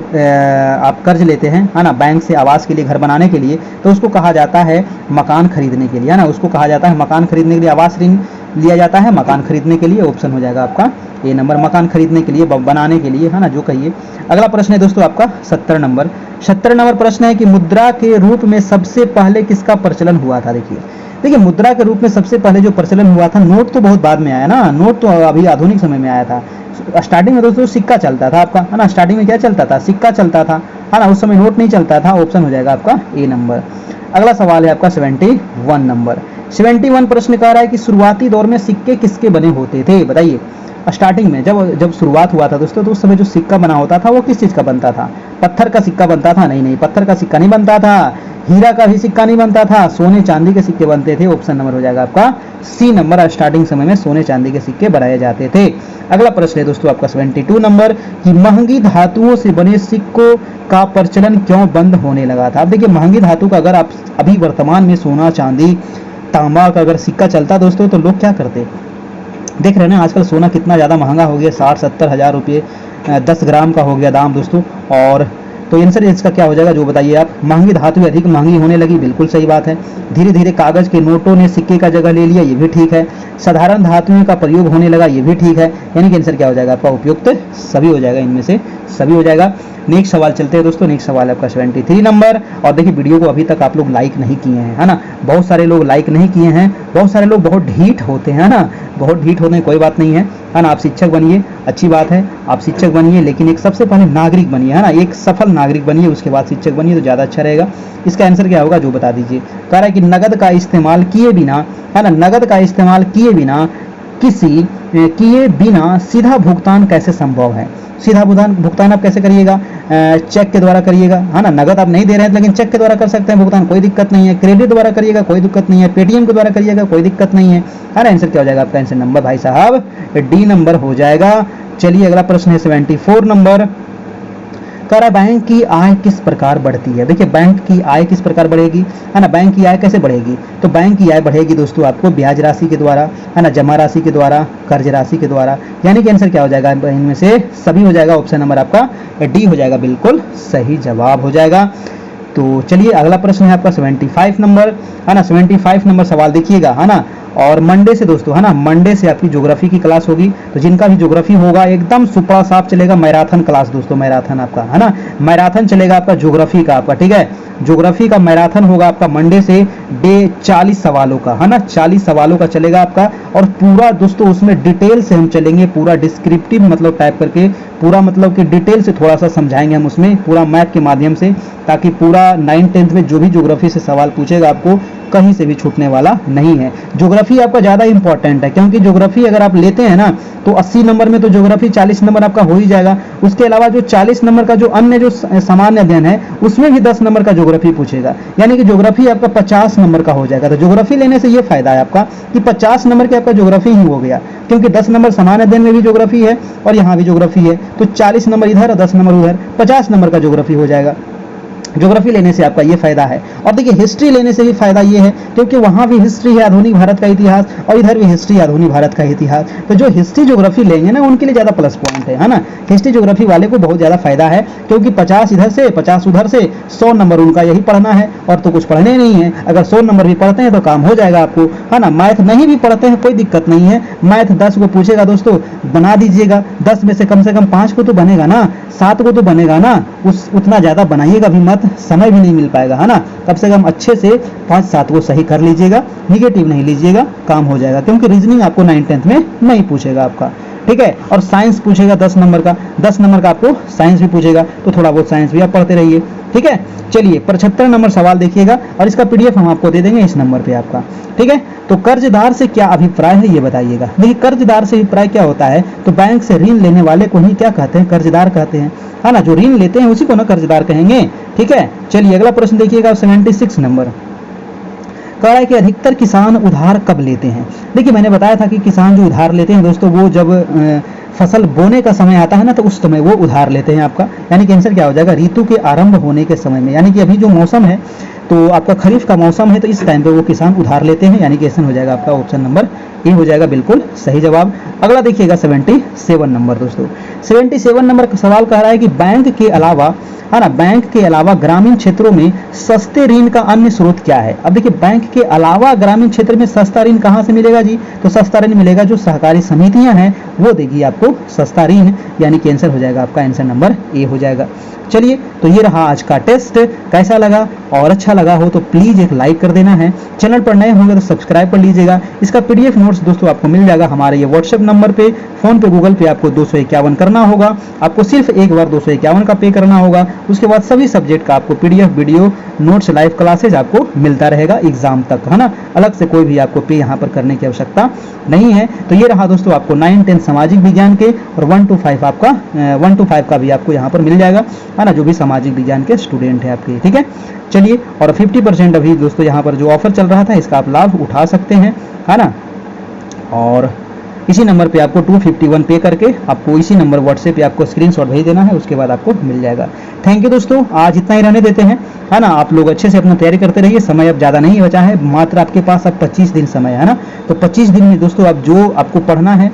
आप कर्ज लेते हैं, है ना, बैंक से आवास के लिए, घर बनाने के लिए, तो उसको कहा जाता है मकान खरीदने के लिए, है ना। उसको कहा जाता है मकान खरीदने के लिए आवास ऋण लिया जाता है, मकान खरीदने के लिए। ऑप्शन हो जाएगा आपका ए नंबर, मकान खरीदने के लिए, बनाने के लिए, है ना, जो कहिए। अगला प्रश्न है दोस्तों आपका 70 नंबर। 70 नंबर प्रश्न है कि मुद्रा के रूप में सबसे पहले किसका प्रचलन हुआ था। देखिए मुद्रा के रूप में सबसे पहले जो प्रचलन हुआ था, नोट तो बहुत बाद में आया ना, नोट तो अभी आधुनिक समय में आया था। स्टार्टिंग में दोस्तों सिक्का चलता था आपका, है ना। स्टार्टिंग में क्या चलता था, सिक्का चलता था, है ना। उस समय नोट नहीं चलता था। ऑप्शन हो जाएगा आपका ए नंबर। अगला सवाल है आपका 71 नंबर। 71 प्रश्न कह रहा है कि शुरुआती दौर में सिक्के किसके बने होते थे। बताइए स्टार्टिंग में जब शुरुआत हुआ था दोस्तों, तो उस समय जो सिक्का बना होता था वो किस चीज का बनता था। पत्थर का सिक्का बनता था? नहीं, पत्थर का सिक्का नहीं बनता था, हीरा का भी सिक्का नहीं बनता था, सोने चांदी के सिक्के बनते थे। ऑप्शन नंबर हो जाएगा आपका सी नंबर। स्टार्टिंग समय में सोने चांदी के सिक्के बनाए जाते थे। अगला प्रश्न है दोस्तों आपका 72 नंबर कि महंगी धातुओं से बने सिक्कों का प्रचलन क्यों बंद होने लगा था। अब देखिए महंगी धातु का अगर आप अभी वर्तमान में सोना चांदी तांबा का अगर सिक्का चलता दोस्तों, तो लोग क्या करते, देख रहे हैं ना आजकल सोना कितना ज़्यादा महंगा हो गया, 60-70 हज़ार रुपये 10 ग्राम का हो गया दाम दोस्तों। और तो आंसर इसका क्या हो जाएगा, जो बताइए आप। महंगी धातु अधिक महंगी होने लगी, बिल्कुल सही बात है। धीरे धीरे कागज के नोटों ने सिक्के का जगह ले लिया, ये भी ठीक है। साधारण धातुओं का प्रयोग होने लगा, ये भी ठीक है। यानी कि आंसर क्या हो जाएगा आपका, उपयुक्त सभी हो जाएगा, इनमें से सभी हो जाएगा। नेक्स्ट सवाल चलते हैं दोस्तों। नेक्स्ट सवाल है आपका 73 नंबर। और देखिए वीडियो को अभी तक आप लोग लाइक नहीं किए हैं, है ना। बहुत सारे लोग लाइक नहीं किए हैं, बहुत सारे लोग बहुत ढीठ होते हैं ना, बहुत ढीठ होते हैं, कोई बात नहीं है ना। आप शिक्षक बनिए, अच्छी बात है, आप शिक्षक बनिए, लेकिन एक सबसे पहले नागरिक बनिए, है ना। एक सफल नागरिक बनिए, उसके बाद शिक्षक बनिए तो ज़्यादा अच्छा रहेगा। इसका आंसर क्या होगा, जो बता दीजिए। कह रहा है कि नगद का इस्तेमाल किए बिना, है ना, नगद का इस्तेमाल किए बिना सीधा भुगतान कैसे संभव है। सीधा भुगतान आप कैसे करिएगा, चेक के द्वारा करिएगा, है ना। नगद आप नहीं दे रहे हैं लेकिन चेक के द्वारा कर सकते हैं भुगतान, कोई दिक्कत नहीं है। क्रेडिट द्वारा करिएगा, कोई दिक्कत नहीं है। पेटीएम के द्वारा करिएगा, कोई दिक्कत नहीं है। आंसर क्या हो जाएगा आपका, आंसर नंबर भाई साहब डी नंबर हो जाएगा। चलिए अगला प्रश्न है 74 नंबर। कह रहा है बैंक की आय किस प्रकार बढ़ती है। देखिए बैंक की आय किस प्रकार बढ़ेगी, है ना। बैंक की आय कैसे बढ़ेगी, तो बैंक की आय बढ़ेगी दोस्तों आपको ब्याज राशि के द्वारा, है ना, जमा राशि के द्वारा, कर्ज राशि के द्वारा। यानी कि आंसर क्या हो जाएगा, इनमें से सभी हो जाएगा। ऑप्शन नंबर आपका डी हो जाएगा, बिल्कुल सही जवाब हो जाएगा। तो चलिए अगला प्रश्न है आपका 75 नंबर, है ना। 75 नंबर सवाल देखिएगा, है ना। और मंडे से दोस्तों, है ना, मंडे से आपकी ज्योग्राफी की क्लास होगी, तो जिनका भी ज्योग्राफी होगा एकदम सुपड़ा साफ चलेगा। मैराथन क्लास दोस्तों, मैराथन आपका, है ना, मैराथन चलेगा आपका ज्योग्राफी का आपका, ठीक है। ज्योग्राफी का मैराथन होगा आपका मंडे से, डे 40 सवालों का, है ना, 40 सवालों का चलेगा आपका। और पूरा दोस्तों उसमें डिटेल से हम चलेंगे, पूरा डिस्क्रिप्टिव मतलब टाइप करके, पूरा मतलब कि डिटेल से थोड़ा सा समझाएंगे हम उसमें, पूरा मैप के माध्यम से, ताकि पूरा 9th 10th में जो भी ज्योग्राफी से सवाल पूछेगा आपको कहीं से भी छूटने वाला नहीं है। ज्योग्राफी आपका ज़्यादा इंपॉर्टेंट है, क्योंकि ज्योग्राफी अगर आप लेते हैं ना तो 80 नंबर में तो ज्योग्राफी 40 नंबर आपका हो ही जाएगा। उसके अलावा जो 40 नंबर का जो अन्य जो सामान्य अध्ययन है उसमें भी 10 नंबर का ज्योग्राफी पूछेगा, यानी कि ज्योग्राफी आपका 50 नंबर का हो जाएगा। तो ज्योग्राफी लेने से ये फायदा है आपका कि 50 नंबर के आपका ज्योग्राफी ही हो गया, क्योंकि 10 नंबर सामान्य अध्ययन में भी ज्योग्राफी है और यहाँ भी ज्योग्राफी है, तो 40 नंबर इधर और 10 नंबर उधर, 50 नंबर का ज्योग्राफी हो जाएगा। ज्योग्राफी लेने से आपका ये फायदा है। और देखिए हिस्ट्री लेने से भी फायदा ये है, क्योंकि वहाँ भी हिस्ट्री है आधुनिक भारत का इतिहास और इधर भी हिस्ट्री आधुनिक भारत का इतिहास। तो जो हिस्ट्री ज्योग्राफी लेंगे ना उनके लिए ज़्यादा प्लस पॉइंट है ना। हिस्ट्री ज्योग्राफी वाले को बहुत ज़्यादा फायदा है, क्योंकि 50 इधर से 50 उधर से 100 नंबर उनका यही पढ़ना है और तो कुछ पढ़ने नहीं है। अगर 100 नंबर भी पढ़ते हैं तो काम हो जाएगा आपको, है ना। मैथ नहीं भी पढ़ते हैं कोई दिक्कत नहीं है, मैथ 10 को पूछेगा दोस्तों बना दीजिएगा, 10 में से कम 5 को तो बनेगा ना, 7 को तो बनेगा ना, उतना ज़्यादा बनाइएगा भी मत, समय भी नहीं मिल पाएगा, है ना। कम से कम अच्छे से 5-7 को सही कर लीजिएगा, निगेटिव नहीं लीजिएगा, काम हो जाएगा। क्योंकि रीजनिंग आपको 9th-10th में नहीं पूछेगा आपका, ठीक है। और साइंस पूछेगा 10 नंबर का, 10 नंबर का आपको साइंस भी पूछेगा, तो थोड़ा बहुत साइंस भी आप पढ़ते रहिए, ठीक है। चलिए 75 नंबर सवाल देखिएगा और इसका PDF हम आपको दे देंगे इस नंबर पे आपका, ठीक है। तो कर्जदार से क्या अभिप्राय है ये बताइएगा। देखिए कर्जदार से अभिप्राय क्या होता है, तो बैंक से ऋण लेने वाले को ही क्या कहते हैं, कर्जदार कहते हैं, है ना। जो ऋण लेते हैं उसी को ना कर्जदार कहेंगे, ठीक है। चलिए अगला प्रश्न देखिएगा 76 नंबर कह रहा है कि अधिकतर किसान उधार कब लेते हैं। देखिए मैंने बताया था कि किसान जो उधार लेते हैं दोस्तों वो जब फसल बोने का समय आता है ना तो उस समय वो उधार लेते हैं आपका, यानी कि आंसर क्या हो जाएगा, ऋतु के आरंभ होने के समय में, यानी कि अभी जो मौसम है तो आपका खरीफ का मौसम है तो इस टाइम पे वो किसान उधार लेते हैं, यानी कि आंसर हो जाएगा आपका ऑप्शन नंबर ए हो जाएगा बिल्कुल सही जवाब। अगला देखिएगा 77 नंबर दोस्तों। 77 नंबर का सवाल कह रहा है कि बैंक के अलावा, है ना, बैंक के अलावा ग्रामीण क्षेत्रों में सस्ते ऋण का अन्य स्रोत क्या है। अब देखिए बैंक के अलावा ग्रामीण क्षेत्र में सस्ता ऋण कहाँ से मिलेगा जी, तो सस्ता ऋण मिलेगा जो सहकारी समितियां हैं वो देगी आपको सस्ता ऋण, यानी कि आंसर हो जाएगा आपका आंसर नंबर ए हो जाएगा। चलिए तो ये रहा आज का टेस्ट, कैसा लगा और अच्छा लगा हो तो प्लीज एक लाइक कर देना है, चैनल पर नए होंगे तो सब्सक्राइब कर लीजिएगा। इसका PDF नोट्स दोस्तों आपको मिल जाएगा हमारे ये व्हाट्सएप नंबर पे, फोन पे, गूगल पे आपको 251 करना होगा, आपको सिर्फ एक बार 251 का पे करना होगा। उसके बाद सभी सब्जेक्ट का आपको PDF video notes live classes आपको मिलता रहेगा एग्जाम तक, है ना। अलग से कोई भी आपको पे यहाँ पर करने की आवश्यकता नहीं है। तो ये रहा दोस्तों आपको 9-10 सामाजिक विज्ञान के और 1 to 5 आपका 1 to 5 का भी आपको यहाँ पर मिल जाएगा, है ना, जो भी सामाजिक विज्ञान के स्टूडेंट है आपके, ठीक है। चलिए और 50% अभी दोस्तों यहाँ पर जो ऑफर चल रहा था इसका आप लाभ उठा सकते हैं, है ना। और इसी नंबर पे आपको 251 पे करके आपको इसी नंबर व्हाट्सएप पे आपको स्क्रीनशॉट भेज देना है, उसके बाद आपको मिल जाएगा। थैंक यू दोस्तों, आज इतना ही रहने देते हैं, है ना। आप लोग अच्छे से अपना तैयारी करते रहिए, समय अब ज़्यादा नहीं बचा है, मात्र आपके पास अब 25 दिन समय है ना। तो 25 दिन में दोस्तों अब जो आपको पढ़ना है,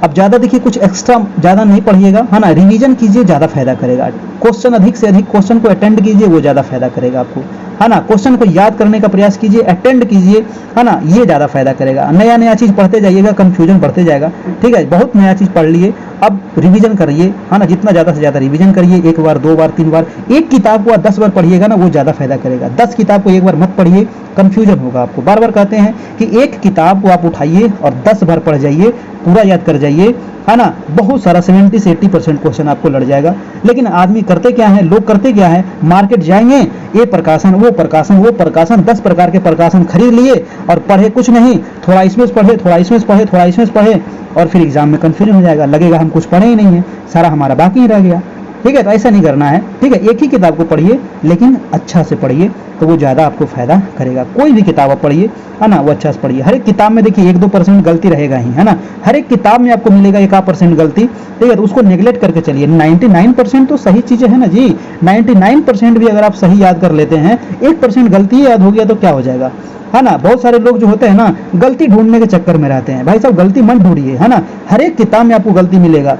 अब ज़्यादा देखिए कुछ एक्स्ट्रा ज़्यादा नहीं पढ़िएगा, है ना। रिवीजन कीजिए, ज़्यादा फायदा करेगा। क्वेश्चन अधिक से अधिक क्वेश्चन को अटेंड कीजिए, वो ज़्यादा फायदा करेगा आपको, है ना। क्वेश्चन को याद करने का प्रयास कीजिए, अटेंड कीजिए, है ना, ये ज़्यादा फायदा करेगा। नया नया चीज़ पढ़ते जाइएगा, कंफ्यूजन बढ़ते जाएगा, ठीक है। बहुत नया चीज़ पढ़ लिए, अब रिवीजन करिए, है ना। जितना ज़्यादा से ज़्यादा रिवीजन करिए, 1 बार 2 बार 3 बार, एक किताब को आप 10 बार पढ़िएगा ना वो ज़्यादा फायदा करेगा। 10 किताब को एक बार मत पढ़िए, कंफ्यूजन होगा आपको। बार बार कहते हैं कि एक किताब को आप उठाइए और 10 बार पढ़ जाइए, पूरा याद कर जाइए, है ना। बहुत सारा 70 से 80% क्वेश्चन आपको लड़ जाएगा। लेकिन आदमी करते क्या है, लोग करते क्या है, मार्केट जाएंगे, ये प्रकाशन वो प्रकाशन वो प्रकाशन, 10 प्रकार के प्रकाशन खरीद लिए और पढ़े कुछ नहीं, थोड़ा इसमें पढ़े, थोड़ा इसमें पढ़े, थोड़ा इसमें पढ़े, और फिर एग्जाम में कंफ्यूजन हो जाएगा, लगेगा हम कुछ पढ़े ही नहीं है, सारा हमारा बाकी ही रह गया, ठीक है। तो ऐसा नहीं करना है, ठीक है। एक ही किताब को पढ़िए लेकिन अच्छा से पढ़िए, तो वो ज़्यादा आपको फायदा करेगा। कोई भी किताब आप पढ़िए, है ना, वो अच्छा से पढ़िए। हर एक किताब में देखिए 1-2% गलती रहेगा ही, है ना। हर एक किताब में आपको मिलेगा 1% गलती, ठीक है। तो उसको नेगलेक्ट करके चलिए। 99% तो सही चीज़ें हैं ना जी, 99% भी अगर आप सही याद कर लेते हैं, 1% गलती याद हो गया तो क्या हो जाएगा, है ना। बहुत सारे लोग जो होते हैं ना गलती ढूंढने के चक्कर में रहते हैं। भाई साहब गलती मत ढूंढिए, है ना। हर एक किताब में आपको गलती मिलेगा,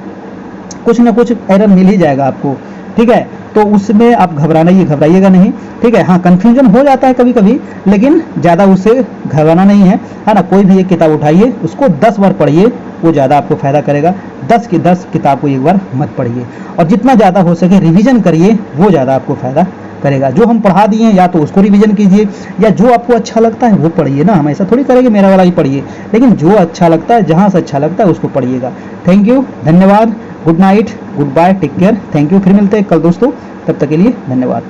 कुछ ना कुछ एरर मिल ही जाएगा आपको, ठीक है। तो उसमें आप घबराइएगा नहीं, ठीक है। हाँ कंफ्यूजन हो जाता है कभी कभी, लेकिन ज़्यादा उससे घबराना नहीं है, है ना। कोई भी एक किताब उठाइए, उसको 10 बार पढ़िए, वो ज़्यादा आपको फायदा करेगा। 10 की 10 किताब को एक बार मत पढ़िए, और जितना ज़्यादा हो सके रिवीजन करिए, वो ज़्यादा आपको फायदा करेगा। जो हम पढ़ा दिए या तो उसको रिवीजन कीजिए, या जो आपको अच्छा लगता है वो पढ़िए ना। हम ऐसा थोड़ी करेंगे मेरा वाला ही पढ़िए, लेकिन जो अच्छा लगता है, जहाँ से अच्छा लगता है उसको पढ़िएगा। थैंक यू, धन्यवाद, good night, goodbye, take care, thank you. फिर मिलते हैं कल दोस्तों, तब तक के लिए धन्यवाद।